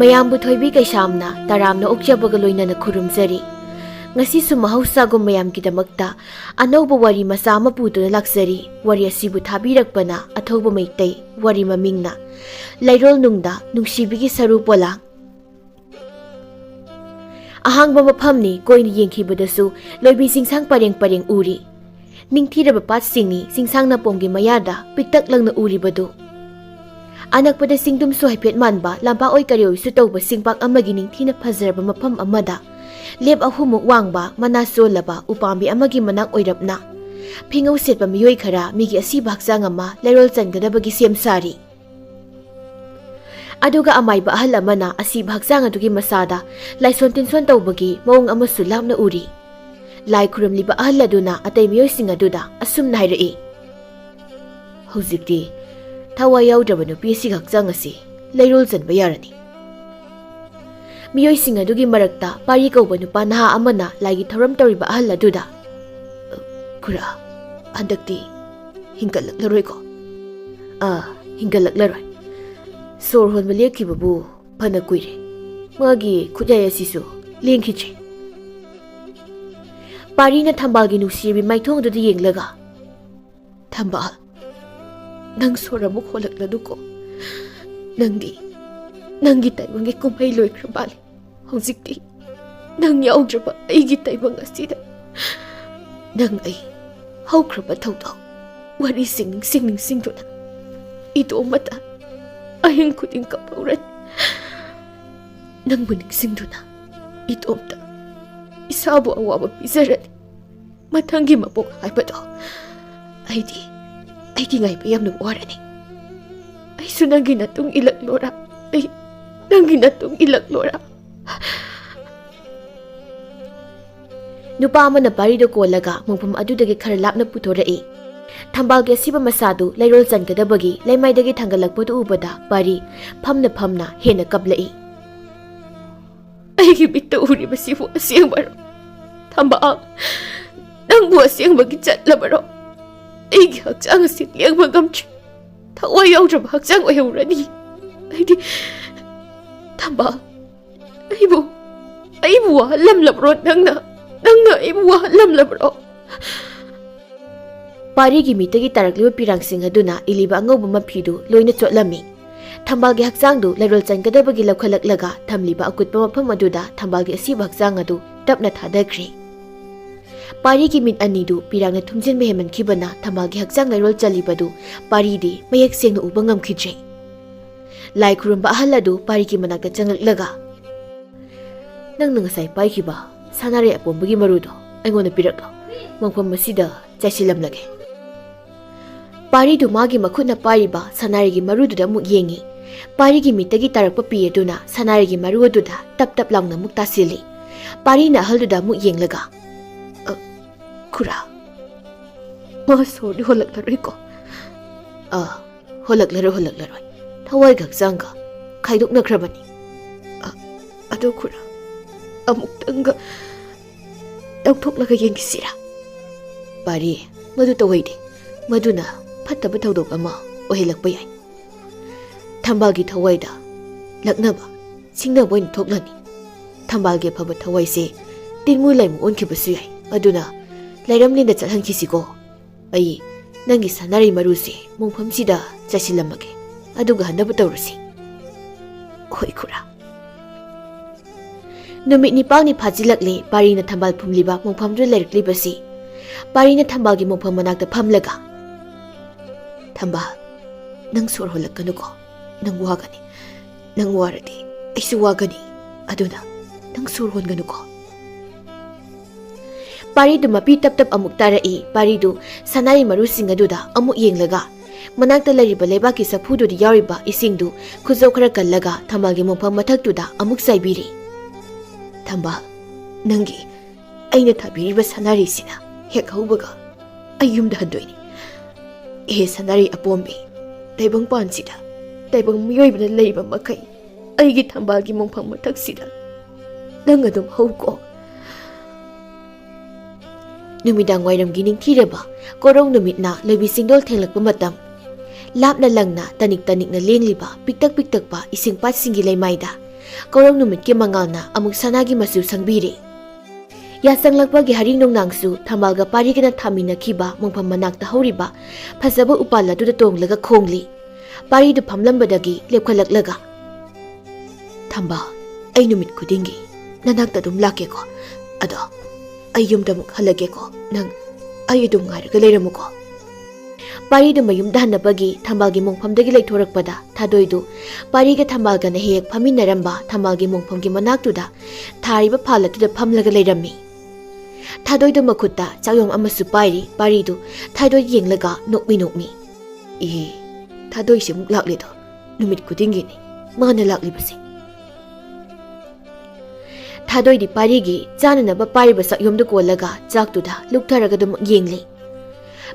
ꯃꯌꯥꯝꯕꯨ ꯊꯣꯏꯕꯤ ꯀꯩꯁꯥꯝꯅ ꯇꯔꯥꯝꯅ ꯑꯣꯛꯆꯕꯒ ꯂꯣꯏꯅꯅ ꯈꯨꯔꯨꯝꯖꯔꯤ꯫ ꯉꯁꯤꯁꯨ ꯃꯍꯧꯁꯥꯒꯨꯝ ꯃꯌꯥꯝꯒꯤꯗꯃꯛꯇ ꯑꯅꯧꯕ ꯋꯥꯔꯤ ꯃꯆꯥ ꯑꯃ ꯄꯨꯗꯨꯅ ꯂꯥꯛꯆꯔꯤ꯫ ꯋꯥꯔꯤ ꯑꯁꯤꯕꯨ ꯊꯥꯕꯤꯔꯛꯄꯅ ꯑꯊꯧꯕ ꯃꯩꯇꯩ, ꯋꯥꯔꯤ ꯃꯃꯤꯡꯅ ꯂꯩꯔꯣꯜꯅꯨꯡꯗ ꯅꯨꯡꯁꯤꯕꯤꯒꯤ ꯁꯔꯨ ꯄꯣꯂꯥꯡ꯫ ꯑꯍꯥꯡꯕ ꯃꯐꯝꯅꯤ, ꯀꯣꯏꯅ ꯌꯦꯡꯈꯤꯕꯗꯁꯨ ꯂꯣꯏꯕꯤ ꯆꯤꯡꯁꯥꯡ ꯄꯔꯦꯡ ꯄꯔꯦꯡ ꯎꯔꯤ꯫ ꯅꯤꯡꯊꯤꯔꯕ ꯄꯥꯠꯁꯤꯡꯅꯤ ꯆꯤꯡꯁꯥꯡ ꯅꯥꯄꯣꯝꯒꯤ ꯃꯌꯥꯗ ꯄꯤꯛꯇꯛ ꯂꯪꯅ ꯎꯔꯤꯕꯗꯨ꯫ ꯑꯅꯛꯄꯗ ꯆꯤꯡꯗꯨꯝꯁꯨ ꯍꯥꯏꯐꯦꯠ ꯃꯥꯟꯕ ꯂꯝꯄꯥꯛ ꯑꯣꯏ ꯀꯔꯤꯑꯣꯏꯁꯨ ꯇꯧꯕ ꯆꯤꯡꯄꯥꯛ ꯑꯃꯒꯤ ꯅꯤꯡꯊꯤꯅ ꯐꯖꯔꯕ ꯃꯐꯝ ꯑꯃꯗ ꯂꯦꯞ ꯑꯍꯨꯝꯃꯨꯛ ꯋꯥꯡꯕ ꯃꯅꯥ ꯆꯣꯜꯂꯕ ꯎꯄꯥꯝꯕꯤ ꯑꯃꯒꯤ ꯃꯅꯥꯛ ꯑꯣꯏꯔꯞꯅ ꯐꯤꯉꯧ ꯁꯦꯠꯄ ꯃꯤꯑꯣꯏ ꯈꯔ ꯃꯤꯒꯤ ꯑꯁꯤꯕ ꯍꯛꯆꯥꯡ ꯑꯃ ꯂꯩꯔꯣꯜ ꯆꯟꯒꯗꯕꯒꯤ ꯁꯦꯝ ꯁꯥꯔꯤ꯫ ꯑꯗꯨꯒ ꯑꯃꯥꯏꯕ ꯑꯍꯜ ꯑꯃꯅ ꯑꯁꯤꯕ ꯍꯛꯆꯥꯡ ꯑꯗꯨꯒꯤ ꯃꯁꯥꯗ ꯂꯥꯏꯁꯣꯟ ꯇꯤꯟꯁꯣꯟ ꯇꯧꯕꯒꯤ ꯃꯑꯣꯡ ꯑꯃꯁꯨ ꯂꯥꯞꯅ ꯎꯔꯤ꯫ ꯂꯥꯏ ꯈꯨꯔꯨꯝꯂꯤꯕ ꯑꯍꯜ ꯑꯗꯨꯅ ꯑꯇꯩ ꯃꯤꯑꯣꯏꯁꯤꯡ ꯑꯗꯨꯗ ꯑꯁꯨꯝꯅ ꯍꯥꯏꯔꯛꯏ꯫ ꯍꯧꯖꯤꯛꯇꯤ ꯊꯋꯥꯏ ꯌꯥꯎꯗ꯭ꯔꯕ ꯅꯨꯄꯤ ꯑꯁꯤꯒꯤ ꯍꯛꯆꯥꯡ ꯑꯁꯤ ꯂꯩꯔꯣꯜ ꯆꯟꯕ ꯌꯥꯔꯅꯤ꯫ ꯃꯤꯑꯣꯏꯁꯤꯡ ꯑꯗꯨꯒꯤ ꯃꯔꯛꯇ ꯄꯥꯔꯤ ꯀꯧꯕ ꯅꯨꯄꯥ ꯅꯍꯥ ꯑꯃꯅ ꯂꯥꯏꯒꯤ ꯊꯧꯔꯝ ꯇꯧꯔꯤꯕ ꯑꯍꯜ ꯑꯗꯨꯗ "ꯈꯨꯔꯥ, ꯍꯟꯗꯛꯇꯤ ꯍꯤꯡꯒꯠꯂꯛꯂꯔꯣꯏꯀꯣ?" "ꯍꯤꯡꯒꯠꯂꯛꯂꯔꯣꯏ꯫ ꯁꯣꯔ ꯍꯣꯟꯕ ꯂꯦꯞꯈꯤꯕꯕꯨ ꯐꯅ ꯀꯨꯏꯔꯦ꯫ ꯃꯥꯒꯤ ꯈꯨꯠꯌꯥꯏ ꯑꯁꯤꯁꯨ ꯂꯦꯡꯈꯤꯗ꯭ꯔꯦ." ꯄꯥꯔꯤꯅ ꯊꯝꯕꯥꯜꯒꯤ ꯅꯨꯡꯁꯤꯔꯕꯤ ꯃꯥꯏꯊꯣꯡ ꯑꯗꯨꯗ ꯌꯦꯡꯂꯒ "ꯊꯝꯕꯥꯜ, ꯅꯪ ꯁꯣꯔ ꯑꯃꯨꯛ ꯍꯣꯜꯂꯛꯂꯅꯨꯀꯣ? ꯅꯪꯒꯤ ꯇꯥꯏꯕꯪꯒꯤ ꯀꯨꯝꯍꯩ ꯂꯣꯏꯈ꯭ꯔ ꯃꯥꯜꯂꯦ꯫ ꯍꯧꯖꯤꯛꯇꯤ ꯅꯪ ꯌꯥꯎꯗ꯭ꯔꯕ ꯑꯩꯒꯤ ꯇꯥꯏꯕꯪ ꯑꯁꯤꯗ ꯅꯪ ꯑꯩ ꯍꯧꯈ꯭ꯔꯕ ꯊꯧꯗꯣꯛ ꯋꯥꯔꯤꯁꯤꯡ ꯅꯤꯡꯁꯤꯡꯗꯨꯅ ꯏꯇꯣꯝꯇ ꯑꯍꯤꯡ ꯈꯨꯗꯤꯡ ꯀꯞꯍꯧꯔꯅꯤ꯫ ꯅꯪꯕꯨ ꯅꯤꯡꯁꯤꯡꯗꯨꯅ ꯏꯇꯣꯝꯇ ꯏꯁꯥꯕꯨ ꯑꯋꯥꯕ ꯄꯤꯖꯔꯅꯤ꯫ ꯃꯊꯪꯒꯤ ꯃꯄꯣꯛ ꯍꯥꯏꯕꯗꯣ ꯑꯩꯗꯤ ꯉꯥꯏꯕ ꯌꯥꯝꯅ ꯋꯥꯔꯅꯤ꯫ ꯑꯩꯁꯨ ꯅꯪꯒꯤ ꯅꯇꯨꯡ ꯏꯜꯂꯛꯂꯣꯔꯥ? ꯑꯩ ꯅꯪꯒꯤ ꯅꯇꯨꯡ ꯏꯜꯂꯛꯂꯣꯔꯥ?" ꯅꯨꯄꯥ ꯑꯃꯅ ꯄꯥꯔꯤꯗ ꯀꯣꯜꯂꯒ ꯃꯐꯝ ꯑꯗꯨꯗꯒꯤ ꯈꯔ ꯂꯥꯞꯅ ꯄꯨꯊꯣꯔꯛꯏ꯫ ꯊꯝꯕꯥꯜꯒꯤ ꯑꯁꯤꯕ ꯃꯁꯥꯗꯨ ꯂꯩꯔꯣꯜ ꯆꯟꯒꯗꯕꯒꯤ ꯂꯩꯃꯥꯏꯗꯒꯤ ꯊꯥꯡꯒꯠꯂꯛꯄꯗꯨ ꯎꯕꯗ ꯄꯥꯔꯤ ꯐꯝꯅ ꯍꯦꯟꯅ ꯀꯞꯂꯛꯏ꯫ "ꯑꯩꯒꯤ ꯃꯤꯠꯇ ꯎꯔꯤꯕꯁꯤꯕꯨ ꯑꯁꯦꯡꯕꯔꯣ? ꯊꯝꯕꯥꯜ, ꯅꯪꯕꯨ ꯑꯁꯦꯡꯕꯒꯤ ꯆꯠꯂꯕꯔꯣ? ꯑꯩꯒꯤ ꯍꯛꯆꯥꯡ ꯑꯁꯤ ꯂꯦꯡꯕ ꯉꯝꯗ꯭ꯔꯦ꯫ ꯊꯋꯥꯏ ꯌꯥꯎꯗ꯭ꯔꯕ ꯍꯛꯆꯥꯡ ꯑꯣꯏꯍꯧꯔꯅꯤ꯫ ꯑꯩꯗꯤ ꯊꯝꯕꯥꯜ, ꯑꯩꯕꯨ ꯋꯥꯍꯜꯂꯝꯂꯕ꯭ꯔꯣ? ꯅꯪꯅ ꯑꯩꯕꯨ ꯋꯥꯍꯜꯂꯝꯂꯕ꯭ꯔꯣ?" ꯄꯥꯔꯤꯒꯤ ꯃꯤꯠꯇꯒꯤ ꯇꯥꯔꯛꯂꯤꯕ ꯄꯤꯔꯥꯡꯁꯤꯡ ꯑꯗꯨꯅ ꯏꯜꯂꯤꯕ ꯑꯉꯧꯕ ꯃꯐꯤꯗꯨ ꯂꯣꯏꯅ ꯆꯣꯠꯂꯝꯃꯤ꯫ ꯊꯝꯕꯥꯜꯒꯤ ꯍꯛꯆꯥꯡꯗꯨ ꯂꯩꯔꯣꯜ ꯆꯟꯒꯗꯕꯒꯤ ꯂꯧꯈꯠꯂꯛꯂꯒ ꯊꯝꯂꯤꯕ ꯑꯀꯨꯠꯄ ꯃꯐꯝ ꯑꯗꯨꯗ ꯊꯝꯕꯥꯜꯒꯤ ꯑꯁꯤꯕ ꯍꯛꯆꯥꯡ ꯑꯗꯨ ꯇꯞꯅ ꯊꯥꯗꯈ꯭ꯔꯦ꯫ ꯄꯥꯔꯤꯒꯤ ꯃꯤꯠ ꯑꯅꯤꯗꯨ ꯄꯤꯔꯥꯡꯅ ꯊꯨꯝꯖꯤꯟꯕ ꯍꯦꯟꯃꯟꯈꯤꯕꯅ ꯊꯝꯕꯥꯜꯒꯤ ꯍꯛꯆꯥꯡ ꯂꯩꯔꯣꯜ ꯆꯜꯂꯤꯕꯗꯨ ꯄꯥꯔꯤꯗꯤ ꯃꯌꯦꯛ ꯁꯦꯡꯅ ꯎꯕ ꯉꯝꯈꯤꯗ꯭ꯔꯦ꯫ ꯂꯥꯏ ꯈꯨꯔꯨꯝꯕ ꯑꯍꯜ ꯑꯗꯨ ꯄꯥꯔꯤꯒꯤ ꯃꯅꯥꯛꯇ ꯆꯪꯂꯛꯂꯒ "ꯅꯪꯅ ꯉꯁꯥꯏ ꯄꯥꯏꯈꯤꯕ ꯁꯅꯥꯔꯩ ꯑꯄꯣꯝꯕꯒꯤ ꯃꯔꯨꯗꯣ ꯑꯩꯉꯣꯟꯗ ꯄꯤꯔꯛꯂꯣ꯫ ꯃꯐꯝ ꯑꯁꯤꯗ ꯆꯥꯏꯁꯤꯜꯂꯝꯂꯒꯦ." ꯄꯥꯔꯤꯗꯨ ꯃꯥꯒꯤ ꯃꯈꯨꯠꯅ ꯄꯥꯏꯔꯤꯕ ꯁꯅꯥꯔꯩꯒꯤ ꯃꯔꯨꯗꯨꯗ ꯑꯃꯨꯛ ꯌꯦꯡꯉꯤ꯫ ꯄꯥꯔꯤꯒꯤ ꯃꯤꯠꯇꯒꯤ ꯇꯥꯔꯛꯄ ꯄꯤ ꯑꯗꯨꯅ ꯁꯅꯥꯔꯩꯒꯤ ꯃꯔꯨ ꯑꯗꯨꯗ ꯇꯞ ꯇꯞ ꯂꯥꯎꯅ ꯑꯃꯨꯛ ꯇꯥꯁꯤꯜꯂꯤ꯫ ꯄꯥꯔꯤꯅ ꯑꯍꯜꯗꯨꯗ ꯑꯃꯨꯛ ꯌꯦꯡꯂꯒ "ꯈꯨꯔꯥ, ꯃꯥ ꯁꯣꯔꯗꯤ ꯍꯣꯜꯂꯛꯂꯔꯣꯏꯀꯣ?" ꯍꯣꯜꯂꯛꯂꯔꯣꯏ. ꯊꯋꯥꯏꯒ ꯍꯛꯆꯥꯡꯒ ꯈꯥꯏꯗꯣꯛꯅꯈ꯭ꯔꯕꯅꯤ." "ꯑꯗꯣ ꯈꯨꯔꯥ, ꯑꯃꯨꯛꯇꯪꯒ ꯇꯧꯊꯣꯛꯂꯒ ꯌꯦꯡꯈꯤꯁꯤꯔꯥ?" "ꯄꯥꯔꯤ, ꯃꯗꯨ ꯇꯧꯍꯩꯗꯦ. ꯃꯗꯨꯅ ꯐꯠꯇꯕ ꯊꯧꯗꯣꯛ ꯑꯃ ꯑꯣꯏꯍꯜꯂꯛꯄ ꯌꯥꯏ. ꯊꯝꯕꯥꯜꯒꯤ ꯊꯋꯥꯏꯗ ꯂꯛꯅꯕ, ꯁꯤꯡꯅꯕ ꯑꯣꯏꯅ ꯊꯣꯛꯂꯅꯤ. ꯊꯝꯕꯥꯜꯒꯤ ꯑꯐꯕ ꯊꯋꯥꯏꯁꯦ ꯇꯤꯟꯃꯨ ꯂꯩꯃꯨ ꯑꯣꯟꯈꯤꯕꯁꯨ ꯌꯥꯏ. ꯑꯗꯨꯅ ꯂꯩꯔꯝꯂꯦꯟꯗ ꯆꯠꯍꯟꯈꯤꯁꯤꯀꯣ. ꯑꯩ ꯅꯪꯒꯤ ꯁꯅꯥꯔꯩ ꯃꯔꯨꯁꯦ ꯃꯣꯡꯐꯝꯁꯤꯗ ꯆꯥꯏꯁꯤꯜꯂꯝꯃꯒꯦ. ꯑꯗꯨꯒ ꯍꯟꯅꯕ ꯇꯧꯔꯁꯤ." "ꯍꯣꯏ ꯈꯨꯔꯥ." ꯅꯨꯃꯤꯠ 9ꯅꯤ ꯐꯥꯖꯤꯜꯂꯛꯂꯦ ꯄꯥꯔꯤꯅ ꯊꯝꯕꯥꯜ ꯐꯨꯝꯂꯤꯕ ꯃꯣꯡꯐꯝꯗꯨꯗ ꯂꯩꯔꯛꯂꯤꯕꯁꯤ꯫ ꯄꯥꯔꯤꯅ ꯊꯝꯕꯥꯜꯒꯤ ꯃꯣꯡꯐꯝ ꯃꯅꯥꯛꯇ ꯐꯝꯂꯒ "ꯊꯝꯕꯥꯜ, ꯅꯪ ꯁꯣꯔ ꯍꯣꯜꯂꯛꯀꯅꯨꯀꯣ. ꯅꯪ ꯋꯥꯒꯅꯤ. ꯅꯪ ꯋꯥꯔꯗꯤ ꯑꯩꯁꯨ ꯋꯥꯒꯅꯤ. ꯑꯗꯨꯅ ꯅꯪ ꯁꯣꯔ ꯍꯣꯟꯒꯅꯨꯀꯣ." ꯄꯥꯔꯤꯗꯨ ꯃꯄꯤ ꯇꯞ ꯇꯞ ꯑꯃꯨꯛ ꯇꯥꯔꯛꯏ꯫ ꯄꯥꯔꯤꯗꯨ ꯁꯅꯥꯔꯩ ꯃꯔꯨꯁꯤꯡ ꯑꯗꯨꯗ ꯑꯃꯨꯛ ꯌꯦꯡꯂꯒ ꯃꯅꯥꯛꯇ ꯂꯩꯔꯤꯕ ꯂꯩꯕꯥꯛꯀꯤ ꯆꯐꯨꯗꯨꯗ ꯌꯥꯎꯔꯤꯕ ꯏꯁꯤꯡꯗꯨ ꯈꯨꯖꯧ ꯈꯔ ꯀꯜꯂꯒ ꯊꯝꯕꯥꯜꯒꯤ ꯃꯣꯡꯐꯝ ꯃꯊꯛꯇꯨꯗ ꯑꯃꯨꯛ ꯆꯥꯏꯕꯤꯔꯤ꯫ "ꯊꯝꯕꯥꯜ, ꯅꯪꯒꯤ ꯑꯩꯅ ꯊꯥꯕꯤꯔꯤꯕ ꯁꯅꯥꯔꯩꯁꯤꯅ ꯍꯦꯛ ꯍꯧꯕꯒ ꯑꯩ ꯌꯨꯝꯗ ꯍꯟꯗꯣꯏꯅꯤ. ꯁꯅꯥꯔꯩ ꯑꯄꯣꯝꯕꯤ, ꯇꯥꯏꯕꯪꯄꯥꯟꯁꯤꯗ ꯇꯥꯏꯕꯪ ꯃꯤꯑꯣꯏꯕꯅ ꯂꯩꯕ ꯃꯈꯩ ꯑꯩꯒꯤ ꯊꯝꯕꯥꯜꯒꯤ ꯃꯣꯡꯐꯝ ꯃꯊꯛꯁꯤꯗ ꯅꯪ ꯑꯗꯨꯝ ꯍꯧꯀꯣ." ꯅꯨꯃꯤꯗꯥꯡ ꯋꯥꯏꯔꯝꯒꯤ ꯅꯤꯡꯊꯤꯔꯕ ꯀꯣꯔꯧ ꯅꯨꯃꯤꯠꯅ ꯂꯣꯏꯕꯤ ꯆꯤꯡꯗꯣꯜ ꯊꯦꯡꯂꯛꯄ ꯃꯇꯝ, ꯂꯥꯞꯅ ꯂꯪꯅ ꯇꯅꯤꯛ ꯇꯅꯤꯛꯅ ꯂꯦꯡꯂꯤꯕ ꯄꯤꯛꯇꯛ ꯄꯤꯛꯇꯛꯄ ꯏꯁꯤꯡ ꯄꯥꯠꯁꯤꯡꯒꯤ ꯂꯩꯃꯥꯏꯗ ꯀꯧꯔꯧ ꯅꯨꯃꯤꯠꯀꯤ ꯃꯉꯥꯜꯅ ꯑꯃꯨꯛ ꯁꯅꯥꯒꯤ ꯃꯆꯨ ꯁꯪꯕꯤꯔꯦ꯫ ꯌꯥꯆꯪꯂꯛꯄꯒꯤ ꯍꯔꯤꯅꯣꯡꯅꯥꯡꯁꯨ ꯊꯝꯕꯥꯜꯒ ꯄꯥꯔꯤꯒꯅ ꯊꯥꯃꯤꯟꯅꯈꯤꯕ ꯃꯣꯡꯐꯝ ꯃꯅꯥꯛꯇ ꯍꯧꯔꯤꯕ ꯐꯖꯕ ꯎꯄꯥꯜ ꯑꯗꯨꯗ ꯇꯣꯡꯂꯒ ꯈꯣꯡꯂꯤ꯫ ꯄꯥꯔꯤꯗꯨ ꯐꯝꯂꯝꯕꯗꯒꯤ ꯂꯦꯞꯈꯠꯂꯛꯂꯒ, ꯊꯝꯕꯥꯜ, ꯑꯩ ꯅꯨꯃꯤꯠ ꯈꯨꯗꯤꯡꯒꯤ ꯅꯅꯥꯛꯇ ꯑꯗꯨꯝ ꯂꯥꯛꯀꯦꯀꯣ, ꯑꯗꯣ ꯑꯩ ꯌꯨꯝꯗ ꯑꯃꯨꯛ ꯍꯜꯂꯒꯦꯀꯣ, ꯅꯪ ꯑꯩ ꯑꯗꯨꯝ ꯉꯥꯏꯔꯒ ꯂꯩꯔꯝꯃꯨꯀꯣ꯫ ꯄꯥꯔꯤꯗꯨ ꯃꯌꯨꯝꯗ ꯍꯟꯅꯕꯒꯤ ꯊꯝꯕꯥꯜꯒꯤ ꯃꯣꯡꯐꯝꯗꯒꯤ ꯂꯩꯊꯣꯔꯛꯄꯗ ꯊꯥꯗꯣꯏꯗꯨ ꯄꯥꯔꯤꯒ ꯊꯝꯕꯥꯜꯒꯅ ꯍꯦꯛ ꯐꯝꯃꯤꯟꯅꯔꯝꯕ ꯊꯝꯕꯥꯜꯒꯤ ꯃꯣꯡꯐꯝꯒꯤ ꯃꯅꯥꯛꯇꯨꯗ ꯊꯥꯔꯤꯕ ꯐꯥꯜ ꯑꯗꯨꯗ ꯐꯝꯂꯒ ꯂꯩꯔꯝꯃꯤ꯫ ꯊꯥꯗꯣꯏꯗꯨ ꯃꯈꯨꯠꯇ ꯆꯥꯛꯌꯣꯝ ꯑꯃꯁꯨ ꯄꯥꯏꯔꯤ꯫ ꯄꯥꯔꯤꯗꯨ ꯊꯥꯗꯣꯏ ꯌꯦꯡꯂꯒ ꯅꯣꯛꯃꯤ꯫ ꯏꯍꯦ, ꯊꯥꯗꯣꯏꯁꯦ ꯑꯃꯨꯛ ꯂꯥꯛꯂꯦꯗꯣ, ꯅꯨꯃꯤꯠ ꯈꯨꯗꯤꯡꯒꯤꯅꯤ ꯃꯥꯅ ꯂꯥꯛꯂꯤꯕꯁꯦ꯫ ꯊꯥꯗꯣꯏꯗꯤ ꯄꯥꯔꯤꯒꯤ ꯆꯥꯅꯅꯕ ꯄꯥꯏꯔꯤꯕ ꯆꯥꯛꯌꯣꯝꯗꯨ ꯀꯣꯜꯂꯒ ꯆꯥꯛꯇꯨꯗ ꯂꯨꯛꯊꯔꯒ ꯑꯗꯨꯝ ꯌꯦꯡꯂꯤ꯫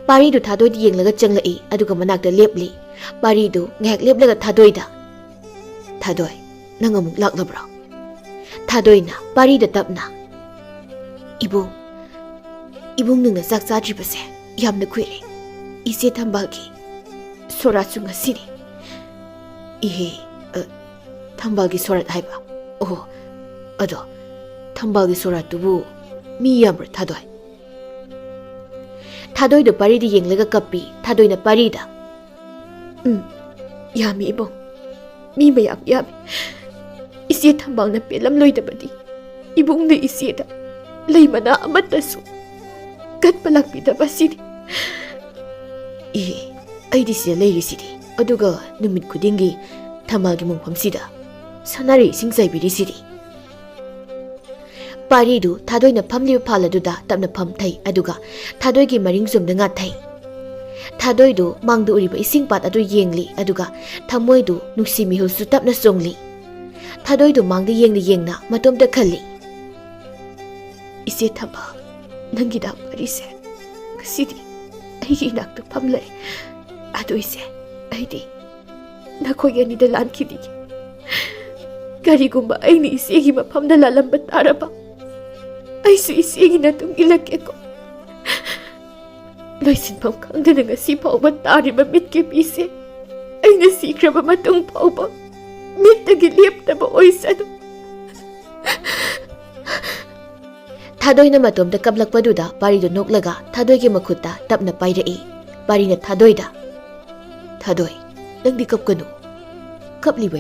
ꯄꯥꯔꯤꯗꯨ ꯊꯥꯗꯣꯏꯗ ꯌꯦꯡꯂꯒ ꯆꯪꯂꯛꯏ, ꯑꯗꯨꯒ ꯃꯅꯥꯛꯇ ꯂꯦꯞꯂꯤ꯫ ꯄꯥꯔꯤꯗꯨ ꯉꯥꯏꯍꯥꯛ ꯂꯦꯞꯂꯒ ꯊꯥꯗꯣꯏꯗ, ꯊꯥꯗꯣꯏ, ꯅꯪ ꯑꯃꯨꯛ ꯂꯥꯛꯂꯕ꯭ꯔꯣ? ꯊꯥꯗꯣꯏꯅ ꯄꯥꯔꯤꯗ ꯇꯞꯅ, ꯏꯕꯨꯡ ꯅꯪꯅ ꯆꯥꯛ ꯆꯥꯗ꯭ꯔꯤꯕꯁꯦ ꯌꯥꯝꯅ ꯀꯨꯏꯔꯦ꯫ ꯏꯆꯦ ꯊꯝꯕꯥꯜꯒꯤ ꯁꯣꯔꯥꯠꯁꯨ ꯉꯁꯤꯅꯤ꯫ ꯏꯍꯦ, ꯊꯝꯕꯥꯜꯒꯤ ꯁꯣꯔꯥꯠ ꯍꯥꯏꯕ? ꯑꯣ, ꯑꯗꯣ ꯊꯝꯕꯥꯜꯒꯤ ꯁꯣꯔꯥꯠꯇꯨꯕꯨ ꯃꯤ ꯌꯥꯝꯕ꯭ꯔꯥ ꯊꯥꯗꯣꯏ? ꯊꯥꯗꯣꯏꯗꯣ ꯄꯥꯔꯤꯗ ꯌꯦꯡꯂꯒ ꯀꯞꯄꯤ꯫ ꯊꯥꯗꯣꯏꯅ ꯄꯥꯔꯤꯗ, ꯌꯥꯝꯃꯤ ꯏꯕꯨꯡ, ꯃꯤ ꯃꯌꯥꯝ ꯌꯥꯝꯃꯤ꯫ ꯏꯆꯦ ꯊꯝꯕꯥꯜꯅ ꯄꯦꯜꯂꯝꯂꯣꯏꯗꯕꯗꯤ ꯏꯕꯨꯡꯅ ꯏꯆꯦꯗ ꯂꯩ ꯃꯅꯥ ꯑꯃꯠꯇꯁꯨ ꯀꯠꯄ ꯂꯥꯛꯄꯤꯗꯕꯁꯤꯅꯤ꯫ ꯑꯩꯗꯤ ꯁꯤꯗ ꯂꯩꯔꯤꯁꯤꯗꯤ, ꯑꯗꯨꯒ ꯅꯨꯃꯤꯠ ꯈꯨꯗꯤꯡꯒꯤ ꯊꯝꯕꯥꯜꯒꯤ ꯃꯣꯡꯐꯝꯁꯤꯗ ꯁꯅꯥꯔꯩ ꯏꯁꯤꯡ ꯆꯥꯏꯕꯤꯔꯤꯁꯤꯗꯤ꯫ ꯄꯥꯔꯤꯗꯨ ꯊꯥꯗꯣꯏꯅ ꯐꯝꯂꯤꯕ ꯐꯥꯜ ꯑꯗꯨꯗ ꯇꯞꯅ ꯐꯝꯊꯩ, ꯑꯗꯨꯒ ꯊꯥꯗꯣꯏꯒꯤ ꯃꯔꯤꯡꯖꯨꯝꯗ ꯉꯥꯊꯩ꯫ ꯊꯥꯗꯣꯏꯗꯨ ꯃꯥꯡꯗ ꯎꯔꯤꯕ ꯏꯁꯤꯡꯄꯥꯠ ꯑꯗꯨ ꯌꯦꯡꯂꯤ, ꯑꯗꯨꯒ ꯊꯃꯣꯏꯗꯨ ꯅꯨꯡꯁꯤ ꯃꯤꯍꯨꯜꯁꯨ ꯇꯞꯅ ꯆꯣꯡꯂꯤ꯫ ꯊꯥꯗꯣꯏꯗꯨ ꯃꯥꯡꯗ ꯌꯦꯡꯅ ꯃꯇꯣꯝꯇ ꯈꯜꯂꯤ, ꯏꯆꯦ ꯊꯝꯕꯥꯜ, ꯅꯪꯒꯤꯗ ꯄꯥꯔꯤꯁꯦ ꯉꯁꯤꯗꯤ ꯑꯩꯒꯤ ꯏꯅꯥꯛꯇ ꯐꯝꯂꯩ꯫ ꯑꯗꯨ ꯏꯆꯦ, ꯑꯩꯗꯤ ꯅꯈꯣꯏ ꯑꯅꯤꯗ ꯂꯥꯟꯈꯤꯅꯤꯡꯉꯤ꯫ ꯀꯔꯤꯒꯨꯝꯕ ꯑꯩꯅ ꯏꯆꯦꯒꯤ ꯃꯐꯝꯗ ꯂꯥꯜꯂꯝꯕ ꯇꯥꯔꯕ ꯑꯩꯁꯨ ꯏꯆꯦꯒꯤ ꯃꯇꯨꯡ ꯏꯜꯂꯛꯀꯦꯀꯣ꯫ ꯂꯣꯏꯁꯤꯟꯐꯝ ꯈꯪꯗꯅ ꯉꯁꯤ ꯐꯥꯎꯕ ꯇꯥꯔꯤꯕ ꯃꯤꯠꯀꯤ ꯄꯤꯁꯦ ꯑꯩꯅ ꯁꯤꯈ꯭ꯔꯕ ꯃꯇꯨꯡ ꯐꯥꯎꯕ ꯃꯤꯠꯇꯒꯤ ꯂꯦꯞꯇꯕ ꯑꯣꯏꯁꯅꯨ꯫ ꯊꯥꯗꯣꯏꯅ ꯃꯇꯣꯝꯇ ꯀꯞꯂꯛꯄꯗꯨꯗ ꯄꯥꯔꯤꯗꯨ ꯅꯣꯛꯂꯒ ꯊꯥꯗꯣꯏꯒꯤ ꯃꯈꯨꯠꯇ ꯇꯞꯅ ꯄꯥꯏꯔꯛꯏ꯫ ꯄꯥꯔꯤꯅ ꯊꯥꯗꯣꯏꯗ, ꯊꯥꯗꯣꯏ, ꯅꯪꯗꯤ ꯀꯞꯀꯅꯨ꯫ ꯀꯞꯂꯤꯕ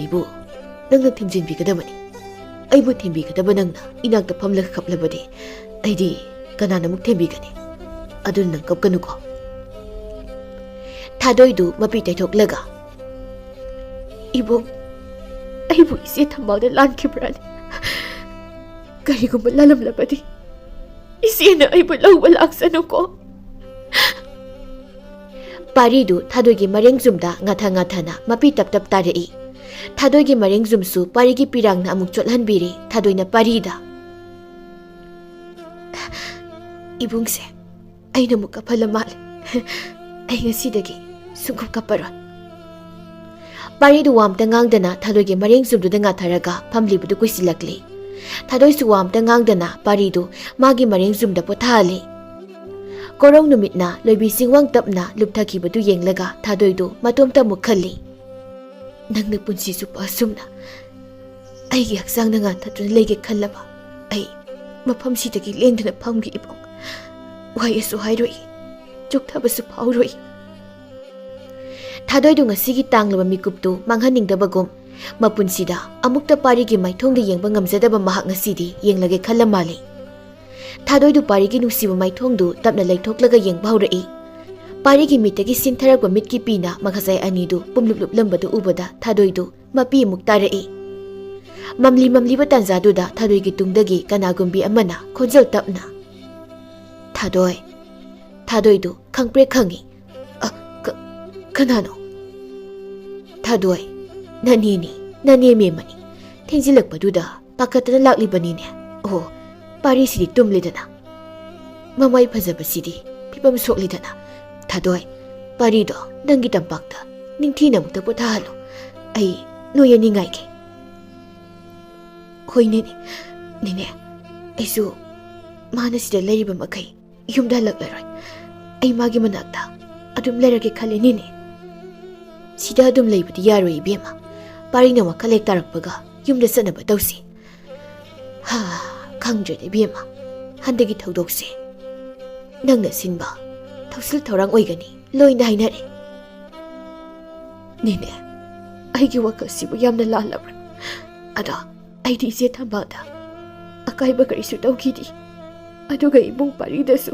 ꯅꯪꯅ ꯊꯦꯝꯖꯤꯟꯕꯤꯒꯗꯕꯅꯤ꯫ ꯑꯩꯕꯨ ꯊꯦꯝꯕꯤꯒꯗꯕ ꯅꯪꯅ ꯏꯅꯥꯛꯇ ꯐꯝꯂꯒ ꯀꯞꯂꯕꯗꯤ ꯑꯩꯗꯤ ꯀꯅꯥꯅ ꯑꯃꯨꯛ ꯊꯦꯝꯕꯤꯒꯅꯤ? ꯑꯗꯨꯅ ꯅꯪ ꯀꯞꯀꯅꯨꯀꯣ꯫ ꯊꯥꯗꯣꯏꯗꯨ ꯃꯄꯤ ꯇꯩꯊꯣꯛꯂꯒ, ꯏꯕꯨꯡ, ꯑꯩꯕꯨ ꯏꯆꯦ ꯊꯝꯕꯥꯜꯗ ꯂꯥꯟꯈꯤꯕ꯭ꯔꯥꯅꯤ? ꯀꯔꯤꯒꯨꯝꯕ ꯂꯥꯜꯂꯝꯂꯕꯗꯤ ꯏꯆꯦꯅ ꯑꯩꯕꯨ ꯂꯧꯕ ꯂꯥꯛꯁꯅꯨꯀꯣ꯫ ꯄꯥꯔꯤꯗꯨ ꯊꯥꯗꯣꯏꯒꯤ ꯃꯔꯦꯡꯖꯨꯝꯗ ꯉꯥꯊꯅ ꯃꯄꯤ ꯇꯞ ꯇꯥꯔꯛꯏ꯫ ꯊꯥꯗꯣꯏꯒꯤ ꯃꯔꯦꯡꯖꯨꯝꯁꯨ ꯄꯥꯔꯤꯒꯤ ꯄꯤꯔꯥꯡꯅ ꯑꯃꯨꯛ ꯆꯣꯠꯍꯟꯕꯤꯔꯤ꯫ ꯊꯥꯗꯣꯏꯅ ꯄꯥꯔꯤꯗ, ꯏꯕꯨꯡꯁꯦ, ꯑꯩꯅ ꯑꯃꯨꯛ ꯀꯞꯍꯜꯂ ꯃꯥꯜꯂꯦ꯫ ꯑꯩ ꯉꯁꯤꯗꯒꯤ ꯁꯨꯡꯀꯞ ꯀꯞꯄꯔꯣꯏ꯫ ꯄꯥꯔꯤꯗꯨ ꯋꯥꯝꯇ ꯉꯥꯡꯗꯅ ꯊꯥꯗꯣꯏꯒꯤ ꯃꯔꯦꯡꯖꯨꯝꯗꯨꯗ ꯉꯥꯊꯔꯒ ꯐꯝꯂꯤꯕꯗꯨ ꯀꯨꯏꯁꯤꯜꯂꯛꯂꯤ꯫ ꯊꯥꯗꯣꯏꯁꯨ ꯋꯥꯝꯇ ꯉꯥꯡꯗꯅ ꯄꯥꯔꯤꯗꯨ ꯃꯥꯒꯤ ꯃꯔꯦꯡꯖꯨꯝꯗ ꯄꯣꯊꯥꯍꯜꯂꯤ꯫ ꯀꯣꯔꯧ ꯅꯨꯃꯤꯠꯅ ꯂꯣꯏꯕꯤ ꯆꯤꯡꯋꯥꯡ ꯇꯞꯅ ꯂꯨꯞꯊꯈꯤꯕꯗꯨ ꯌꯦꯡꯂꯒ ꯊꯥꯗꯣꯏꯗꯨ ꯃꯇꯣꯝꯇ ꯑꯃꯨꯛ ꯈꯜꯂꯤ, ꯅꯪꯅ ꯄꯨꯟꯁꯤ ꯆꯨꯞꯄ ꯑꯁꯨꯝꯅ ꯑꯩꯒꯤ ꯍꯛꯆꯥꯡꯅ ꯉꯥꯟꯊꯗꯨꯅ ꯂꯩꯒꯦ ꯈꯜꯂꯕ ꯑꯩ ꯃꯐꯝꯁꯤꯗꯒꯤ ꯂꯦꯡꯗꯅ ꯐꯝꯈꯤ ꯏꯕꯨꯡ꯫ ꯋꯥꯍꯩꯁꯨ ꯍꯥꯏꯔꯣꯏ, ꯆꯣꯛꯊꯕꯁꯨ ꯐꯥꯎꯔꯣꯏ꯫ ꯊꯥꯗꯣꯏꯗꯨ ꯉꯁꯤꯒꯤ ꯇꯥꯡꯂꯕ ꯃꯤꯀꯨꯞꯇꯨ ꯃꯥꯡꯍꯟꯅꯤꯡꯗꯕꯒꯨꯝ ꯃꯄꯨꯟꯁꯤꯗ ꯑꯃꯨꯛꯇ ꯄꯥꯔꯤꯒꯤ ꯃꯥꯏꯊꯣꯡꯗ ꯌꯦꯡꯕ ꯉꯝꯖꯗꯕ ꯃꯍꯥꯛ ꯉꯁꯤꯗꯤ ꯌꯦꯡꯂꯒꯦ ꯈꯜꯂ ꯃꯥꯜꯂꯤ꯫ ꯊꯥꯗꯣꯏꯗꯨ ꯄꯥꯔꯤꯒꯤ ꯅꯨꯡꯁꯤꯕ ꯃꯥꯏꯊꯣꯡꯗꯨ ꯇꯞꯅ ꯂꯩꯊꯣꯛꯂꯒ ꯌꯦꯡꯕ ꯍꯧꯔꯛꯏ꯫ ꯄꯥꯔꯤꯒꯤ ꯃꯤꯠꯇꯒꯤ ꯁꯤꯟꯊꯔꯛꯄ ꯃꯤꯠꯀꯤ ꯄꯤꯅ ꯃꯈꯖꯥꯏ ꯑꯅꯤꯗꯨ ꯄꯨꯝꯂꯨꯞ ꯂꯨꯞꯂꯝꯕꯗꯨ ꯎꯕꯗ ꯊꯥꯗꯣꯏꯗꯨ ꯃꯄꯤ ꯑꯃꯨꯛ ꯇꯥꯔꯛꯏ꯫ ꯃꯝꯂꯤꯕ ꯇꯥꯟꯖꯥꯗꯨꯗ ꯊꯥꯗꯣꯏꯒꯤ ꯇꯨꯡꯗꯒꯤ ꯀꯅꯥꯒꯨꯝꯕꯤ ꯑꯃꯅ ꯈꯣꯟꯖꯦꯜ ꯇꯞꯅ, ꯊꯥꯗꯣꯏ꯫ ꯊꯥꯗꯣꯏꯗꯨ ꯈꯪꯄ꯭ꯔꯦꯛ ꯈꯪꯏ꯫ ꯀꯅꯥꯅꯣ? ꯊꯥꯗꯣꯏ, ꯅꯅꯦꯅꯤ, ꯅꯅꯦ ꯃꯦꯝꯃꯅꯤ꯫ ꯊꯦꯡꯖꯤꯜꯂꯛꯄꯗꯨꯗ ꯄꯥꯈꯠꯇꯅ ꯂꯥꯛꯂꯤꯕꯅꯤꯅꯦ꯫ ꯑꯣ, ꯄꯥꯔꯤꯁꯤꯗꯤ ꯇꯨꯝꯂꯤꯗꯅ, ꯃꯃꯥꯏ ꯐꯖꯕꯁꯤꯗꯤ ꯐꯤꯕꯝ ꯁꯣꯛꯂꯤꯗꯅ꯫ ꯊꯥꯗꯣꯏ, ꯄꯥꯔꯤꯗꯣ ꯅꯪꯒꯤ ꯇꯝꯄꯥꯛꯇ ꯅꯤꯡꯊꯤꯅ ꯑꯃꯨꯛꯇ ꯄꯣꯊꯥꯍꯜꯂꯨ, ꯑꯩ ꯅꯣꯏ ꯑꯅꯤ ꯉꯥꯏꯒꯦ꯫ ꯍꯣꯏꯅꯦ ꯅꯦꯅꯦ, ꯑꯩꯁꯨ ꯃꯥꯅ ꯁꯤꯗ ꯂꯩꯔꯤꯕ ꯃꯈꯩ ꯌꯨꯝꯗ ꯍꯜꯂꯛꯂꯔꯣꯏ꯫ ꯑꯩ ꯃꯥꯒꯤ ꯃꯅꯥꯛꯇ ꯑꯗꯨꯝ ꯂꯩꯔꯒꯦ ꯈꯜꯂꯤꯅꯤꯅꯦ꯫ ꯁꯤꯗ ꯑꯗꯨꯝ ꯂꯩꯕꯗꯤ ꯌꯥꯔꯣꯏ ꯏꯕꯦꯝꯃ꯫ ꯄꯥꯔꯤꯅ ꯋꯥꯈꯜ ꯍꯦꯛ ꯇꯥꯔꯛꯄꯒ ꯌꯨꯝꯗ ꯆꯠꯅꯕ ꯇꯧꯁꯤ ꯍꯥ ꯈꯪꯗ꯭ꯔꯦꯗ ꯏꯕꯦꯝꯃ ꯍꯟꯗꯛꯀꯤ ꯊꯧꯗꯣꯛꯁꯦ ꯅꯪꯅ ꯁꯤꯟꯕ ꯊꯧꯁꯤꯜ ꯊꯧꯔꯥꯡ ꯑꯣꯏꯒꯅꯤ ꯂꯣꯏꯅ ꯍꯥꯏꯅꯔꯦ ꯅꯦꯅꯦ ꯑꯩꯒꯤ ꯋꯥꯈꯜꯁꯤꯕꯨ ꯌꯥꯝꯅ ꯂꯥꯜꯂꯕ꯭ꯔꯥ ꯑꯗꯣ ꯑꯩꯗꯤ ꯏꯆꯦ ꯊꯝꯕꯥꯜꯗ ꯑꯀꯥꯏꯕ ꯀꯔꯤꯁꯨ ꯇꯧꯈꯤꯗꯦ ꯑꯗꯨꯒ ꯏꯕꯨꯡ ꯄꯥꯔꯤꯗꯁꯨ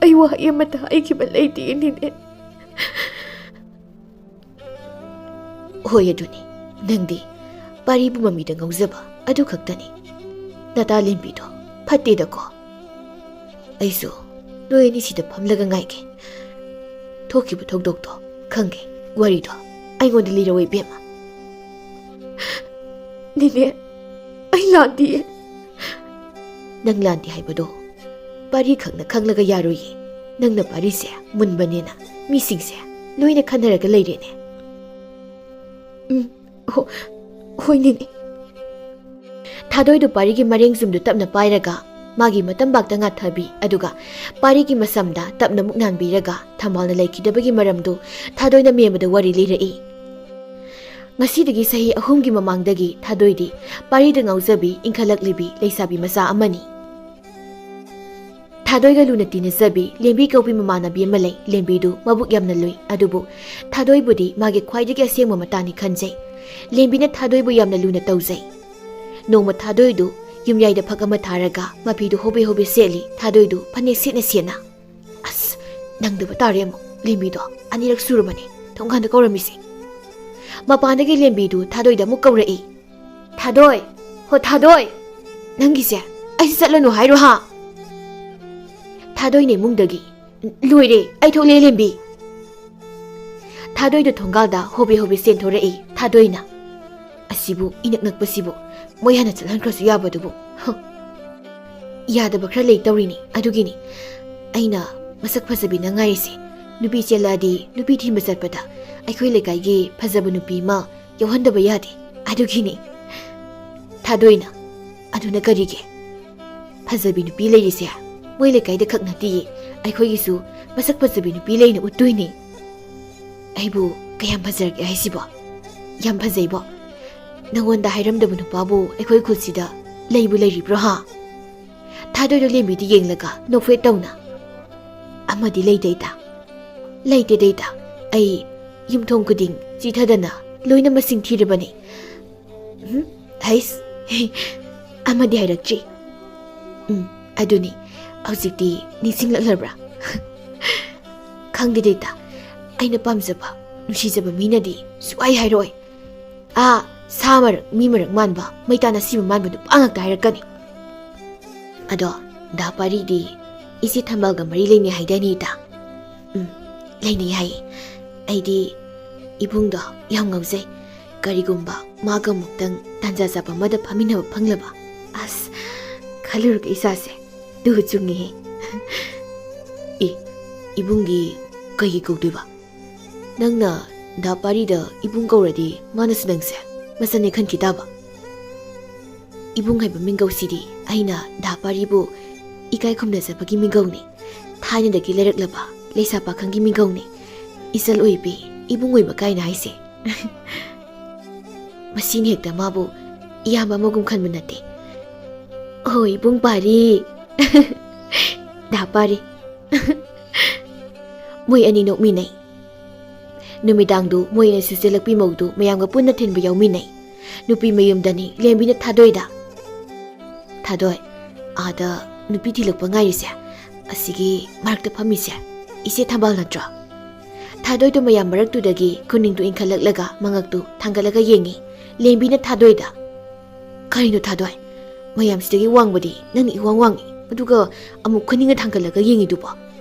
ꯑꯩ ꯋꯥꯍꯩ ꯑꯃꯠꯇ ꯍꯥꯏꯈꯤꯕ ꯂꯩꯇꯦ ꯅꯦꯅꯦ ꯍꯣꯏ ꯑꯗꯨꯅꯤ ꯅꯪꯗꯤ ꯄꯥꯔꯤꯕꯨ ꯃꯃꯤꯗ ꯉꯥꯎꯖꯕ ꯑꯗꯨ ꯈꯛꯇꯅꯤ ꯅꯇꯥ ꯂꯦꯝꯕꯤꯗꯣ ꯐꯠꯇꯦꯗꯀꯣ ꯑꯩꯁꯨ ꯅꯣꯏ ꯑꯅꯤ ꯁꯤꯗ ꯐꯝꯂꯒ ꯉꯥꯏꯒꯦ ꯊꯣꯛꯈꯤꯕ ꯊꯧꯗꯣꯛꯇꯣ ꯈꯪꯒꯦ ꯋꯥꯔꯤꯗꯣ ꯑꯩꯉꯣꯟꯗ ꯂꯤꯔꯛꯑꯣ ꯏꯕꯦꯝꯃ ꯅꯦꯅꯦ ꯑꯩ ꯂꯥꯟꯗꯤꯌꯦ ꯅꯪ ꯂꯥꯟꯗꯦ ꯍꯥꯏꯕꯗꯣ ꯄꯥꯔꯤ ꯈꯛꯅ ꯈꯪꯂꯒ ꯌꯥꯔꯣꯏꯌꯦ ꯅꯪꯅ ꯄꯥꯔꯤꯁꯦ ꯃꯨꯟꯕꯅꯦꯅ ꯃꯤꯁꯤꯡꯁꯦ ꯂꯣꯏꯅ ꯈꯟꯅꯔꯒ ꯂꯩꯔꯦꯅꯦ ꯍꯣꯏ ꯅꯦꯅꯦ ꯊꯥꯗꯣꯏꯗꯨ ꯄꯥꯔꯤꯒꯤ ꯃꯔꯦꯡꯖꯨꯝꯗꯨ ꯇꯞꯅ ꯄꯥꯏꯔꯒ ꯃꯥꯒꯤ ꯃꯇꯝꯕꯥꯛꯇ ꯉꯥꯊꯕꯤ ꯑꯗꯨꯒ ꯄꯥꯔꯤꯒꯤ ꯃꯁꯝꯗ ꯇꯞꯅ ꯃꯨꯛ ꯅꯥꯟꯕꯤꯔꯒ ꯊꯝꯕꯥꯜꯅ ꯂꯩꯈꯤꯗꯕꯒꯤ ꯃꯔꯝꯗꯨ ꯊꯥꯗꯣꯏꯅ ꯃꯦꯝꯕꯗ ꯋꯥꯔꯤ ꯂꯤꯔꯛꯏ ꯉꯁꯤꯗꯒꯤ ꯆꯍꯤ 3ꯒꯤ ꯃꯃꯥꯡꯗꯒꯤ ꯊꯥꯗꯣꯏꯗꯤ ꯄꯥꯔꯤꯗ ꯉꯥꯎꯖꯕꯤ ꯏꯟꯈꯠꯂꯛꯂꯤꯕꯤ ꯂꯩꯁꯥꯕꯤ ꯃꯆꯥ ꯑꯃꯅꯤ ꯊꯥꯗꯣꯏꯒ ꯂꯨꯅ ꯇꯤꯟꯅꯖꯕꯤ ꯂꯦꯝꯕꯤ ꯀꯧꯕꯤ ꯃꯃꯥꯟꯅꯕꯤ ꯑꯃ ꯂꯩ ꯂꯦꯝꯕꯤꯗꯨ ꯃꯕꯨꯛ ꯌꯥꯝꯅ ꯂꯨꯏ ꯑꯗꯨꯕꯨ ꯊꯥꯗꯣꯏꯕꯨꯗꯤ ꯃꯥꯒꯤ ꯈ꯭ꯋꯥꯏꯗꯒꯤ ꯑꯁꯦꯡꯕ ꯃꯇꯥꯅꯤ ꯈꯟꯖꯩ ꯂꯦꯝꯕꯤꯅ ꯊꯥꯗꯣꯏꯕꯨ ꯌꯥꯝꯅ ꯂꯨꯅ ꯇꯧꯖꯩ ꯅꯣꯡꯃ ꯊꯥꯗꯣꯏꯗꯨ ꯌꯨꯝꯌꯥꯏꯗ ꯐꯛ ꯑꯃ ꯊꯥꯔꯒ ꯃꯐꯤꯗꯨ ꯍꯣꯕꯦ ꯍꯣꯕꯦ ꯁꯦꯠꯂꯤ ꯊꯥꯗꯣꯏꯗꯨ ꯐꯅꯦꯛ ꯁꯦꯠꯅ ꯑꯁ ꯅꯪꯗꯕ ꯇꯥꯔꯦ ꯑꯃꯨꯛ ꯂꯦꯝꯕꯤꯗꯣ ꯑꯅꯤꯔꯛ ꯁꯨꯔꯕꯅꯤ ꯊꯣꯡꯒꯥꯟꯗ ꯀꯧꯔꯝꯃꯤꯁꯦ ꯃꯄꯥꯟꯗꯒꯤ ꯂꯦꯝꯕꯤꯗꯨ ꯊꯥꯗꯣꯏꯗ ꯑꯃꯨꯛ ꯀꯧꯔꯛꯏ ꯊꯥꯗꯣꯏ ꯍꯣ ꯊꯥꯗꯣꯏ ꯅꯪꯒꯤꯁꯦ ꯑꯩꯁꯦ ꯆꯠꯂꯅꯨ ꯍꯥꯏꯔꯣ ꯍꯥ ꯊꯥꯗꯣꯏꯅ ꯏꯃꯨꯡꯗꯒꯤ ꯂꯣꯏꯔꯦ ꯑꯩ ꯊꯣꯛꯂꯦ ꯂꯦꯝꯕꯤ ꯊꯥꯗꯣꯏꯗ ꯊꯣꯡꯒꯥꯜꯗ ꯍꯣꯕꯦ ꯍꯣꯕꯦ ꯆꯦꯟꯊꯣꯔꯛꯏ ꯊꯥꯗꯣꯏꯅ ꯑꯁꯤꯕꯨ ꯏꯅꯛ ꯅꯛꯄꯁꯤꯕꯨ ꯃꯣꯏ ꯍꯥꯟꯅ ꯆꯠꯍꯟꯈ꯭ꯔꯁꯨ ꯌꯥꯕꯗꯨꯕꯨ ꯌꯥꯗꯕ ꯈꯔ ꯂꯩ ꯇꯧꯔꯤꯅꯤ ꯑꯗꯨꯒꯤꯅꯤ ꯑꯩꯅ ꯃꯁꯛ ꯐꯖꯕꯤꯅ ꯉꯥꯏꯔꯤꯁꯦ ꯅꯨꯄꯤ ꯆꯦꯜꯂꯛꯑꯗꯤ ꯅꯨꯄꯤ ꯊꯤꯟꯕ ꯆꯠꯄꯗ ꯑꯩꯈꯣꯏ ꯂꯩꯀꯥꯏꯒꯤ ꯐꯖꯕ ꯅꯨꯄꯤ ꯑꯃ ꯌꯥꯎꯍꯟꯗꯕ ꯌꯥꯗꯦ ꯑꯗꯨꯒꯤꯅꯤ ꯊꯥꯗꯣꯏꯅ ꯑꯗꯨꯅ ꯀꯔꯤꯒꯤ ꯐꯖꯕꯤ ꯅꯨꯄꯤ ꯂꯩꯔꯤꯁꯦ ꯃꯣꯏ ꯂꯩꯀꯥꯏꯗ ꯈꯛ ꯅꯠꯇꯤꯌꯦ ꯑꯩꯈꯣꯏꯒꯤꯁꯨ ꯃꯁꯛ ꯐꯖꯕꯤ ꯅꯨꯄꯤ ꯂꯩꯅ ꯎꯠꯇꯣꯏꯅꯤ ꯑꯩꯕꯨ ꯀꯌꯥꯝ ꯐꯖꯔꯒꯦ ꯍꯥꯏꯁꯤꯕꯣ ꯌꯥꯝ ꯐꯖꯩꯕꯣ ꯅꯪꯉꯣꯟꯗ ꯍꯥꯏꯔꯝꯗꯕ ꯅꯨꯄꯥꯕꯨ ꯑꯩꯈꯣꯏ ꯈꯨꯜꯁꯤꯗ ꯂꯩꯕꯨ ꯂꯩꯔꯤꯕ꯭ꯔꯣ ꯍꯥ ꯊꯥꯗꯣꯏꯗꯣ ꯂꯦꯝꯕꯤꯗ ꯌꯦꯡꯂꯒ ꯅꯣꯛꯐꯦꯠ ꯇꯧꯅ ꯑꯃꯗꯤ ꯂꯩꯇꯩꯗ ꯂꯩꯇꯦꯗꯩꯗ ꯑꯩ ꯌꯨꯝꯊꯣꯡ ꯈꯨꯗꯤꯡ ꯆꯤꯊꯗꯅ ꯂꯣꯏꯅ ꯃꯁꯤꯡ ꯊꯤꯔꯕꯅꯤ ꯍꯩꯁ ꯑꯃꯗꯤ ꯍꯥꯏꯔꯛꯇ꯭ꯔꯤ ꯑꯗꯨꯅꯤ ꯍꯧꯖꯤꯛꯇꯤ ꯅꯤꯡꯁꯤꯡꯂꯛꯂꯕ꯭ꯔꯥ ꯈꯪꯗꯦꯗꯩꯗ ꯑꯩꯅ ꯄꯥꯝꯖꯕ ꯅꯨꯡꯁꯤꯖꯕ ꯃꯤꯅꯗꯤ ꯁꯨꯛꯍꯥꯏ ꯍꯥꯏꯔꯛꯑꯣꯏ ꯁꯥ ꯃꯔꯛ ꯃꯤ ꯃꯔꯛ ꯃꯥꯟꯕ ꯃꯩꯇꯥꯟ ꯑꯁꯤꯕ ꯃꯥꯟꯕ ꯅꯨꯄꯥ ꯉꯥꯛꯇ ꯍꯥꯏꯔꯛꯀꯅꯤ ꯑꯗꯣ ꯗꯥ ꯄꯥꯔꯤꯗꯤ ꯏꯆꯦ ꯊꯝꯕꯥꯜꯒ ꯃꯔꯤ ꯂꯩꯅꯩ ꯍꯥꯏꯗꯥꯏꯅꯦꯗ ꯂꯩꯅꯩ ꯍꯥꯏꯌꯦ ꯑꯩꯗꯤ ꯏꯕꯨꯡꯗꯣ ꯌꯥꯝ ꯉꯥꯎꯖꯩ ꯀꯔꯤꯒꯨꯝꯕ ꯃꯥꯒ ꯑꯃꯨꯛꯇꯪ ꯇꯥꯟꯖꯥ ꯆꯥꯕ ꯑꯃꯗ ꯐꯝꯃꯤꯟꯅꯕ ꯐꯪꯂꯕ ꯑꯁ ꯈꯜꯂꯨꯔꯒ ꯏꯁꯥꯁꯦ ꯗꯨ ꯆꯨꯡꯉꯤꯍꯦ ꯏꯕꯨꯡꯒꯤ ꯀꯩꯒꯤ ꯀꯧꯗꯣꯏꯕ ꯅꯪꯅ ꯗꯥ ꯄꯥꯔꯤꯗ ꯏꯕꯨꯡ ꯀꯧꯔꯗꯤ ꯃꯥꯅꯁꯨ ꯅꯪꯁꯦ ꯃꯆꯟꯅꯦ ꯈꯟꯈꯤ ꯇꯥꯕ ꯏꯕꯨꯡ ꯍꯥꯏꯕ ꯃꯤꯡꯒꯧꯁꯤꯗꯤ ꯑꯩꯅ ꯗꯥ ꯄꯥꯔꯤꯕꯨ ꯏꯀꯥꯏ ꯈꯨꯝꯅꯖꯕꯒꯤ ꯃꯤꯡꯒꯧꯅꯤ ꯊꯥꯏꯅꯗꯒꯤ ꯂꯩꯔꯛꯂꯕ ꯂꯩꯁꯥ ꯄꯥꯈꯪꯒꯤ ꯃꯤꯡꯒꯧꯅꯤ ꯏꯆꯜ ꯑꯣꯏꯕꯤ ꯏꯕꯨꯡ ꯑꯣꯏꯕ ꯀꯥꯏꯅ ꯍꯥꯏꯁꯦ ꯃꯁꯤꯅ ꯍꯦꯛꯇ ꯃꯥꯕꯨ ꯏꯌꯥꯝꯕ ꯑꯃꯒꯨꯝ ꯈꯟꯕ ꯅꯠꯇꯦ ꯍꯣ ꯏꯕꯨꯡ ꯄꯥꯔꯤ ꯗꯥ ꯄꯥꯔꯤ ꯃꯣꯏ ꯑꯅꯤ ꯅꯣꯛꯃꯤꯟꯅꯩ ꯅꯨꯃꯤꯗꯥꯡꯗꯨ ꯃꯣꯏ ꯑꯅꯤ ꯆꯦꯜꯂꯛꯄꯤ ꯃꯧꯗꯨ ꯃꯌꯥꯝꯒ ꯄꯨꯟꯅ ꯊꯤꯟꯕ ꯌꯥꯎꯃꯤꯟꯅꯩ ꯅꯨꯄꯤ ꯃꯌꯨꯝꯗꯅꯤ ꯂꯦꯝꯕꯤꯅ ꯊꯥꯗꯣꯏꯗ ꯊꯥꯗꯣꯏ ꯑꯥꯗ ꯅꯨꯄꯤ ꯊꯤꯜꯂꯛꯄ ꯉꯥꯏꯔꯤꯁꯦ ꯑꯁꯤꯒꯤ ꯃꯔꯛꯇ ꯐꯝꯃꯤꯁꯦ ꯏꯆꯦ ꯊꯝꯕꯥꯜ ꯅꯠꯇ꯭ꯔꯣ ꯊꯥꯗꯣꯏꯗꯣ ꯃꯌꯥꯝ ꯃꯔꯛꯇꯨꯗꯒꯤ ꯈꯨꯅꯤꯡꯗꯨ ꯏꯟꯈꯠꯂꯛꯂꯒ ꯃꯉꯛꯇꯨ ꯊꯥꯡꯒꯠꯂꯒ ꯌꯦꯡꯉꯤ ꯂꯦꯝꯕꯤꯅ ꯊꯥꯗꯣꯏꯗ ꯀꯔꯤꯅꯣ ꯊꯥꯗꯣꯏ ꯃꯌꯥꯝꯁꯤꯗꯒꯤ ꯋꯥꯡꯕꯗꯤ ꯅꯪꯅ 이왕 ꯋꯥꯡꯉꯤ ꯑꯗꯨꯒ ꯑꯃꯨꯛ ꯈꯨꯅꯤꯡꯒ ꯊꯥꯡꯒꯠꯂꯒ ꯌꯦꯡꯉꯤꯗꯨꯕꯣ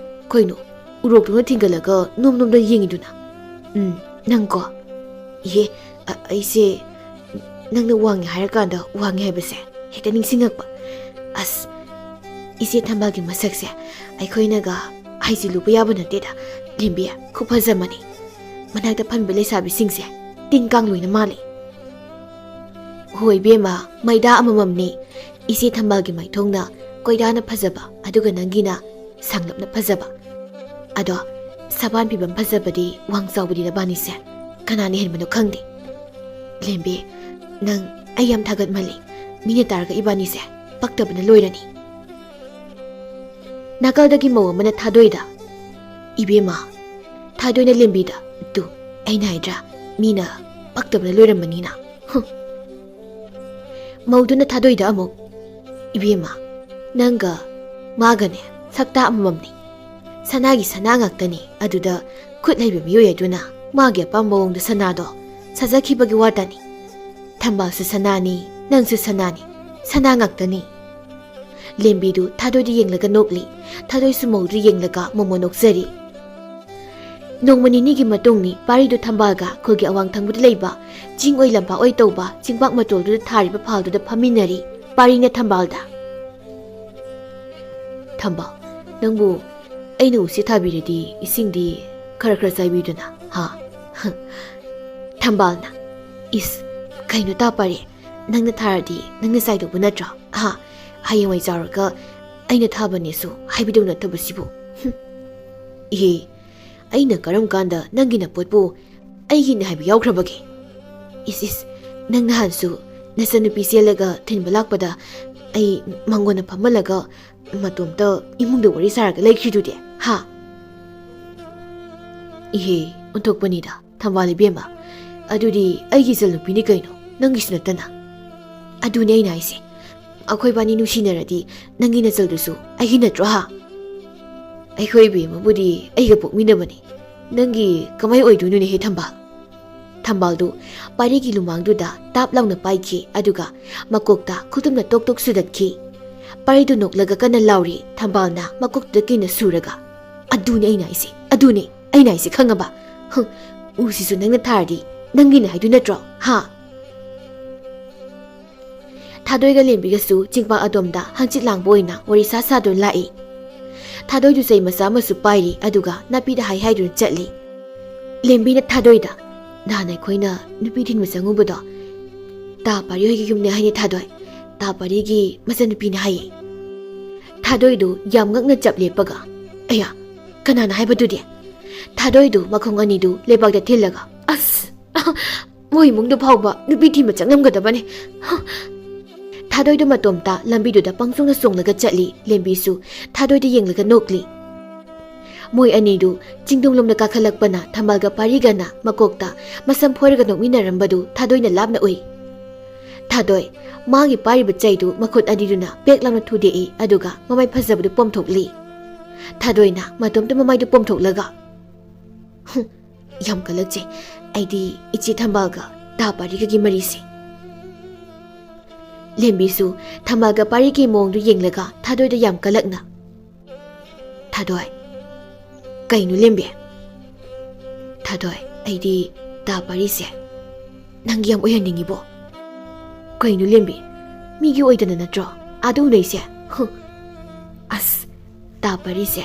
ꯀꯩꯅꯣ ꯎꯔꯣꯛꯇꯨꯅ ꯊꯤꯡꯒꯠꯂꯒ ꯅꯣꯝꯅ ꯌꯦꯡꯉꯤꯗꯨꯅ ꯅꯪꯀꯣ ꯑꯩꯁꯦ ꯅꯪꯅ ꯋꯥꯡꯉꯦ ꯍꯥꯏꯔꯀꯥꯟꯗ ꯋꯥꯡꯉꯦ ꯍꯥꯏꯕꯁꯦ ꯍꯦꯛꯇ ꯅꯤꯡꯁꯤꯡꯉꯛꯄ ꯑꯁ ꯏꯆꯦ ꯊꯝꯕꯥꯜꯒꯤ ꯃꯁꯛꯁꯦ ꯑꯩꯈꯣꯏꯅꯒ ꯍꯥꯏꯖꯤꯜꯂꯨꯕ ꯌꯥꯕ ꯅꯠꯇꯦꯗ ꯂꯦꯝꯕꯤ ꯈꯨꯐꯖꯃꯅꯤ ꯃꯅꯥꯛꯇ ꯐꯟꯕ ꯂꯩꯁꯥꯕꯤꯁꯤꯡꯁꯦ ꯇꯤꯟ ꯀꯥꯡ ꯂꯣꯏꯅ ꯃꯥꯜꯂꯤ ꯍꯣꯏ ꯕꯦꯝꯃ ꯃꯩꯗꯥ ꯑꯃꯃꯝꯅꯤ ꯏꯆꯦ ꯊꯝꯕꯥꯜꯒꯤ ꯃꯥꯏꯊꯣꯡꯅ ꯀꯣꯏꯗꯥꯅ ꯐꯖꯕ ꯑꯗꯨꯒ ꯅꯪꯒꯤꯅ ꯁꯥꯡꯂꯞꯅ ꯐꯖꯕ ꯑꯗꯣ ꯁꯕꯥꯟ ꯐꯤꯕꯝ ꯐꯖꯕꯗꯤ ꯋꯥꯡ ꯆꯥꯎꯕꯗꯤ ꯅꯕꯥꯅꯤꯁꯦ ꯀꯅꯥꯅ ꯍꯦꯟꯕꯅꯣ ꯈꯪꯗꯦ ꯂꯦꯝꯕꯤ ꯅꯪ ꯑꯩ ꯌꯥꯝ ꯊꯥꯒꯠꯃꯜꯂꯤ ꯃꯤꯅ ꯇꯥꯔꯒ ꯏꯕꯥꯅꯤꯁꯦ ꯄꯛꯇꯕꯅ ꯂꯣꯏꯔꯅꯤ ꯅꯥꯀꯜꯗꯒꯤ ꯃꯧ ꯑꯃꯅ ꯊꯥꯗꯣꯏꯗ 이베마 타도이나 렘비다 또 아이나이드라 미나 빡더브나 로이람바니나 마우드나 타도이다 아목 이베마 난가 마가네 삭다 암맘니 사나기 사나악다니 아두다 굿라이브 미요야두나 마게 빰바옹드 사나도 사자키바기 와다니 탐바스 사나니 낭스 사나니 사나악다니 렘비두 타도이드 옌라가 녹리 타도이스 모두 옌라가 모모 녹세리 ꯅꯣꯡꯃꯅꯤꯅꯤꯒꯤ ꯃꯇꯨꯡꯅꯤ ꯄꯥꯔꯤꯗꯨ ꯊꯝꯕꯥꯜꯒ ꯈꯨꯜꯒꯤ ꯑꯋꯥꯡ ꯊꯪꯕꯗ ꯂꯩꯕ ꯆꯤꯡ ꯑꯣꯏ ꯂꯝꯄꯥꯛ ꯑꯣꯏ ꯇꯧꯕ ꯆꯤꯡꯄꯥꯛ ꯃꯇꯣꯜꯗꯨꯗ ꯊꯥꯔꯤꯕ ꯐꯥꯜꯗꯨꯗ ꯐꯝꯃꯤꯟꯅꯔꯤ ꯄꯥꯔꯤꯅ ꯊꯝꯕꯥꯜꯗ ꯊꯝꯕꯥꯜ ꯅꯪꯕꯨ ꯑꯩꯅ ꯎꯁꯤ ꯊꯥꯕꯤꯔꯗꯤ ꯏꯁꯤꯡꯗꯤ ꯈꯔ ꯈꯔ ꯆꯥꯏꯕꯤꯗꯨꯅ ꯍꯥ ꯊꯝꯕꯥꯜꯅ ꯏꯁ ꯀꯩꯅꯣ ꯇꯥꯄꯥꯔꯤ ꯅꯪꯅ ꯊꯥꯔꯗꯤ ꯅꯪꯅ ꯆꯥꯏꯗꯧꯕ ꯅꯠꯇ꯭ꯔꯣ ꯍꯥ ꯍꯌꯦꯡꯋꯥꯏ ꯆꯥꯎꯔꯒ ꯑꯩꯅ ꯊꯥꯕꯅꯦꯁꯨ ꯍꯥꯏꯕꯤꯗꯧ ꯅꯠꯇꯕꯁꯤꯕꯨ ꯏꯍꯦ ꯑꯩꯅ ꯀꯔꯝ ꯀꯥꯟꯗ ꯅꯪꯒꯤꯅ ꯄꯣꯠꯄꯨ ꯑꯩꯒꯤꯅ ꯍꯥꯏꯕ ꯌꯥꯎꯈ꯭ꯔꯕꯒꯦ ꯏꯁ ꯅꯪ ꯅꯍꯥꯟꯁꯨ ꯅꯆꯟꯅꯨꯄꯤ ꯆꯦꯜꯂꯒ ꯊꯤꯟꯕ ꯂꯥꯛꯄꯗ ꯑꯩ ꯃꯥꯡꯒꯣꯟꯗ ꯐꯝꯍꯜꯂꯒ ꯃꯇꯣꯝꯇ ꯏꯃꯨꯡꯗ ꯋꯥꯔꯤ ꯁꯥꯔꯒ ꯂꯩꯈ꯭ꯔꯤꯗꯨꯗꯤ ꯍꯥ ꯏꯍꯦ ꯑꯣꯟꯊꯣꯛꯄꯅꯤꯗ ꯊꯝꯕꯥꯜ ꯏꯕꯦꯝꯃ ꯑꯗꯨꯗꯤ ꯑꯩꯒꯤ ꯏꯆꯜꯅꯨꯄꯤꯅꯤ ꯀꯩꯅꯣ ꯅꯪꯒꯤꯁꯨ ꯅꯠꯇꯅ ꯑꯗꯨꯅꯦ ꯑꯩꯅ ꯍꯥꯏꯁꯦ ꯑꯩꯈꯣꯏꯕꯥꯅꯤ ꯅꯨꯡꯁꯤꯅꯔꯗꯤ ꯅꯪꯒꯤ ꯅꯆꯜꯗꯨꯁꯨ ꯑꯩꯒꯤ ꯅꯠꯇ꯭ꯔꯣ ꯍꯥ ꯑꯩꯈꯣꯏ ꯏꯕꯦꯝꯃꯕꯨꯗꯤ ꯑꯩꯒ ꯄꯣꯛꯃꯤꯟꯅꯕꯅꯤ ꯅꯪꯒꯤ ꯀꯃꯥꯏ ꯑꯣꯏꯗꯣꯏꯅꯣꯅꯦꯍꯦ ꯊꯝꯕꯥꯜ ꯊꯝꯕꯥꯜꯗꯨ ꯄꯥꯔꯤꯒꯤ ꯂꯨꯃꯥꯡꯗꯨꯗ ꯇꯥꯞ ꯂꯥꯎꯅ ꯄꯥꯏꯈꯤ ꯑꯗꯨꯒ ꯃꯀꯣꯛꯇ ꯈꯨꯇꯨꯝꯅ ꯇꯣꯛ ꯇꯣꯛ ꯁꯨꯗꯠꯈꯤ ꯄꯥꯔꯤꯗꯨ ꯅꯣꯛꯂꯒ ꯀꯟꯅ ꯂꯥꯎꯔꯤ ꯊꯝꯕꯥꯜꯅ ꯃꯀꯣꯛꯇꯨꯗ ꯀꯤꯅ ꯁꯨꯔꯒ ꯑꯗꯨꯅꯦ ꯑꯩꯅ ꯍꯥꯏꯁꯦ ꯑꯗꯨꯅꯦ ꯑꯩꯅ ꯍꯥꯏꯁꯦ ꯈꯪꯉꯕ ꯎꯁꯤꯁꯨ ꯅꯪꯅ ꯊꯥꯔꯗꯤ ꯅꯪꯒꯤꯅ ꯍꯥꯏꯗꯨ ꯅꯠꯇ꯭ꯔꯣ ꯍꯥ ꯊꯥꯗꯣꯏꯒ ꯂꯦꯝꯕꯤꯒꯁꯨ ꯆꯤꯡꯄꯥꯛ ꯑꯗꯣꯝꯗ ꯍꯪꯆꯤꯠ ꯂꯥꯡꯕ ꯑꯣꯏꯅ ꯋꯥꯔꯤ ꯁꯥꯗꯨꯅ ꯂꯥꯛꯏ ꯊꯥꯗꯣꯏꯗꯨ ꯆꯩ ꯃꯆꯥ ꯑꯃꯁꯨ ꯄꯥꯏꯔꯤ ꯑꯗꯨꯒ ꯅꯥꯄꯤꯗ ꯍꯥꯏꯗꯨꯅ ꯆꯠꯂꯤ ꯂꯦꯝꯕꯤꯅ ꯊꯥꯗꯣꯏꯗ ꯅꯍꯥꯟ ꯑꯩꯈꯣꯏꯅ ꯅꯨꯄꯤ ꯊꯤꯟꯕ ꯆꯪꯉꯨꯕꯗꯣ ꯇꯥ ꯄꯥꯔꯤ ꯍꯣꯏꯒꯤ ꯌꯨꯝꯅꯦ ꯍꯥꯏꯅꯦ ꯊꯥꯗꯣꯏ ꯇꯥ ꯄꯥꯔꯤꯒꯤ ꯃꯆꯟꯅꯨꯄꯤꯅ ꯍꯥꯏꯌꯦ ꯊꯥꯗꯣꯏꯗꯨ ꯌꯥꯝ ꯉꯛꯅ ꯆꯞ ꯂꯦꯞꯄꯒ ꯑꯌꯥ ꯀꯅꯥꯅ ꯍꯥꯏꯕꯗꯨꯗꯤ ꯊꯥꯗꯣꯏꯗꯨ ꯃꯈꯣꯡ ꯑꯅꯤꯗꯨ ꯂꯩꯕꯥꯛꯇ ꯊꯤꯜꯂꯒ ꯑꯁ ꯃꯣꯏ ꯏꯃꯨꯡꯗꯨ ꯐꯥꯎꯕ ꯅꯨꯄꯤ ꯊꯤꯟꯕ ꯆꯪꯉꯝꯒꯗꯕꯅꯦ ꯊꯥꯗꯣꯏꯗꯨ ꯃꯇꯣꯝꯇ ꯂꯝꯕꯤꯗꯨꯗ ꯄꯪꯆꯣꯡꯅ ꯆꯣꯡꯂꯒ ꯆꯠꯂꯤ ꯂꯦꯝꯕꯤꯁꯨ ꯊꯥꯗꯣꯏꯗ ꯌꯦꯡꯂꯒ ꯅꯣꯛꯂꯤ ꯃꯣꯏ ꯑꯅꯤꯗꯨ ꯆꯤꯡꯗꯣꯡꯂꯣꯝꯗ ꯀꯥꯈꯠꯂꯛꯄꯅ ꯊꯝꯕꯥꯜꯒ ꯄꯥꯔꯤꯒꯅ ꯃꯀꯣꯛꯇ ꯃꯁꯝ ꯐꯣꯏꯔꯒ ꯅꯣꯛꯃꯤꯟꯅꯔꯝꯕꯗꯨ ꯊꯥꯗꯣꯏꯅ ꯂꯥꯞꯅ ꯎꯏ ꯊꯥꯗꯣꯏ ꯃꯥꯒꯤ ꯄꯥꯏꯔꯤꯕ ꯆꯩꯗꯨ ꯃꯈꯨꯠ ꯑꯅꯤꯗꯨꯅ ꯄꯦꯛ ꯂꯥꯎꯅ ꯊꯨꯗꯦꯛꯏ ꯑꯗꯨꯒ ꯃꯃꯥꯏ ꯐꯖꯕꯗꯨ ꯄꯣꯝꯊꯣꯛꯂꯤ ꯊꯥꯗꯣꯏꯅ ꯃꯇꯣꯝꯇ ꯃꯃꯥꯏꯗꯨ ꯄꯣꯝꯊꯣꯛꯂꯒ ꯌꯥꯝ ꯀꯜꯂꯛꯆꯩ ꯑꯩꯗꯤ ꯏꯆꯦ ꯊꯝꯕꯥꯜꯒ ꯇꯥ ꯄꯥꯔꯤꯒꯒꯤ ꯃꯔꯤꯁꯦ ꯂꯦꯝꯕꯤꯁꯨ ꯊꯝꯕꯥꯜꯒ ꯄꯥꯔꯤꯒꯤ ꯃꯑꯣꯡꯗꯨ ꯌꯦꯡꯂꯒ ꯊꯥꯗꯣꯏꯗ ꯌꯥꯝ ꯀꯜꯂꯛꯅ ꯊꯥꯗꯣꯏ ꯀꯩꯅꯣ ꯂꯦꯝꯕꯤ ꯊꯥꯗꯣꯏ ꯑꯩꯗꯤ ꯇꯥ ꯄꯥꯔꯤꯁꯦ ꯅꯪꯒꯤ ꯌꯥꯝ ꯑꯣꯏꯍꯟꯅꯤꯡꯉꯤꯕꯣ ꯀꯩꯅꯣ ꯂꯦꯝꯕꯤ ꯃꯤꯒꯤ ꯑꯣꯏꯗꯅ ꯅꯠꯇ꯭ꯔꯣ ꯑꯥꯗ ꯎꯅꯩꯁꯦ ꯑꯁ ꯇꯥ ꯄꯥꯔꯤꯁꯦ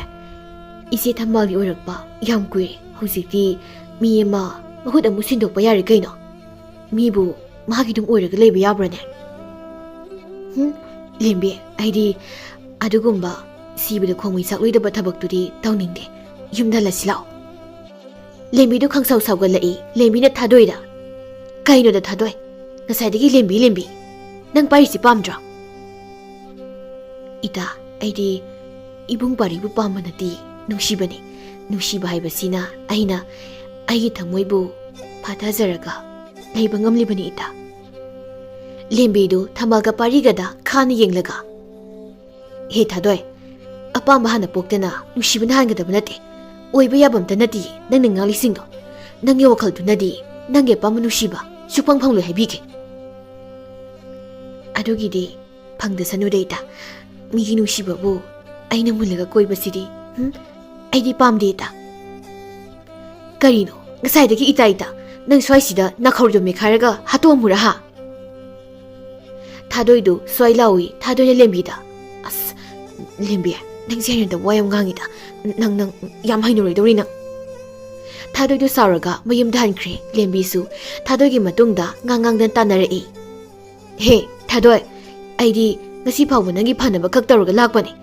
ꯏꯆꯦ ꯊꯝꯕꯥꯜꯒꯤ ꯑꯣꯏꯔꯛꯄ ꯌꯥꯝ ꯀꯨꯏꯔꯦ ꯍꯧꯖꯤꯛꯇꯤ ꯃꯤ ꯑꯃ ꯃꯍꯨꯠ ꯑꯃꯨꯛ ꯁꯤꯟꯗꯣꯛꯄ ꯌꯥꯔꯦ ꯀꯩꯅꯣ ꯃꯤꯕꯨ ꯃꯥꯒꯤꯗꯨꯝ ꯑꯣꯏꯔꯒ ꯂꯩꯕ ꯌꯥꯕ꯭ꯔꯅꯦ ꯂꯦꯝꯕꯤ ꯑꯩꯗꯤ ꯑꯗꯨꯒꯨꯝꯕ ꯁꯤꯕꯗ ꯈꯣꯡꯃꯩ ꯆꯥꯛꯂꯣꯏꯗꯕ ꯊꯕꯛꯇꯨꯗꯤ ꯇꯧꯅꯤꯡꯗꯦ ꯌꯨꯝꯗ ꯍꯜꯂꯁꯤ ꯂꯥꯛꯑꯣ ꯂꯦꯝꯕꯤꯗꯨ ꯈꯪꯁꯥꯎ ꯁꯥꯎꯒꯠꯂꯛꯏ ꯂꯦꯝꯕꯤꯅ ꯊꯥꯗꯣꯏꯗ ꯀꯩꯅꯣꯗ ꯊꯥꯗꯣꯏ ꯉꯁꯥꯏꯗꯒꯤ ꯂꯦꯝꯕꯤ ꯅꯪ ꯄꯥꯔꯤꯁꯤ ꯄꯥꯝꯗ꯭ꯔꯣ ꯏꯇꯥ ꯑꯩꯗꯤ ꯏꯕꯨꯡ ꯄꯥꯔꯤꯕꯨ ꯄꯥꯝꯕ ꯅꯠꯇꯦ ꯅꯨꯡꯁꯤꯕꯅꯤ ꯅꯨꯡꯁꯤꯕ ꯍꯥꯏꯕꯁꯤꯅ ꯑꯩꯅ ꯑꯩꯒꯤ ꯊꯃꯣꯏꯕꯨ ꯐꯥꯊꯖꯔꯒ ꯂꯩꯕ ꯉꯝꯂꯤꯕꯅꯤ ꯏꯇꯥ ꯂꯦꯝꯕꯤꯗꯨ ꯊꯝꯕꯥꯜꯒ ꯄꯥꯔꯤꯒꯗ ꯈꯥꯅ ꯌꯦꯡꯂꯒ ꯍꯦ ꯊꯥꯗꯣꯏ ꯑꯄꯥꯝꯕ ꯍꯥꯟꯅ ꯄꯣꯛꯇꯅ ꯅꯨꯡꯁꯤꯕꯅ ꯍꯥꯟꯒꯗꯕ ꯅꯠꯇꯦ ꯑꯣꯏꯕ ꯌꯥꯕ ꯑꯝꯇ ꯅꯠꯇꯦ ꯅꯪꯅ ꯉꯥꯡꯂꯤꯁꯤꯡꯗꯣ ꯅꯪꯒꯤ ꯋꯥꯈꯜꯗꯨꯅꯗꯤ ꯅꯪꯒꯤ ꯑꯄꯥꯝꯕ ꯅꯨꯡꯁꯤꯕ ꯁꯨꯛꯐꯪ ꯐꯪꯂꯣꯏ ꯍꯥꯏꯕꯤꯒꯦ ꯑꯗꯨꯒꯤꯗꯤ ꯐꯪꯗꯁꯅꯨꯗ ꯏꯇꯥ ꯃꯤꯒꯤ ꯅꯨꯡꯁꯤꯕꯕꯨ ꯑꯩꯅ ꯃꯨꯜꯂꯒ ꯀꯣꯏꯕꯁꯤꯗꯤ ꯑꯩꯗꯤ ꯄꯥꯝꯗꯦ ꯏꯇꯥ ꯀꯔꯤꯅꯣ ꯉꯁꯥꯏꯗꯒꯤ ꯏꯇꯥ ꯅꯪ ꯁ꯭ꯋꯥꯏꯁꯤꯗ ꯅꯥꯈꯧꯔꯤꯗꯣ ꯃꯦꯠꯈꯥꯏꯔꯒ ꯍꯥꯠꯇꯣꯛꯑꯝꯃꯨꯔꯥ ꯍꯥ ꯊꯥꯗꯣꯏꯗꯨ ꯁ꯭ꯋꯥꯏ ꯂꯥꯎꯏ ꯊꯥꯗꯣꯏꯅ ꯂꯦꯝꯕꯤꯗ ꯑꯁ ꯂꯦꯝꯕꯤ ꯅꯪꯁꯦ ꯍꯩꯅꯗ ꯋꯥ ꯌꯥꯝ ꯉꯥꯡꯉꯤꯗ ꯅꯪ ꯌꯥꯝ ꯍꯩꯅꯔꯣꯏꯗꯧꯔꯤ ꯅꯪ ꯊꯥꯗꯣꯏꯗꯨ ꯁꯥꯎꯔꯒ ꯃꯌꯨꯝꯗ ꯍꯟꯈ꯭ꯔꯦ ꯂꯦꯝꯕꯤꯁꯨ ꯊꯥꯗꯣꯏꯒꯤ ꯃꯇꯨꯡꯗ ꯉꯥꯡꯗꯅ ꯇꯥꯟꯅꯔꯛꯏ ꯍꯦ ꯊꯥꯗꯣꯏ ꯑꯩꯗꯤ ꯉꯁꯤ ꯐꯥꯎꯕ ꯅꯪꯒꯤ ꯐꯅꯕ ꯈꯛ ꯇꯧꯔꯒ ꯂꯥꯛꯄꯅꯤ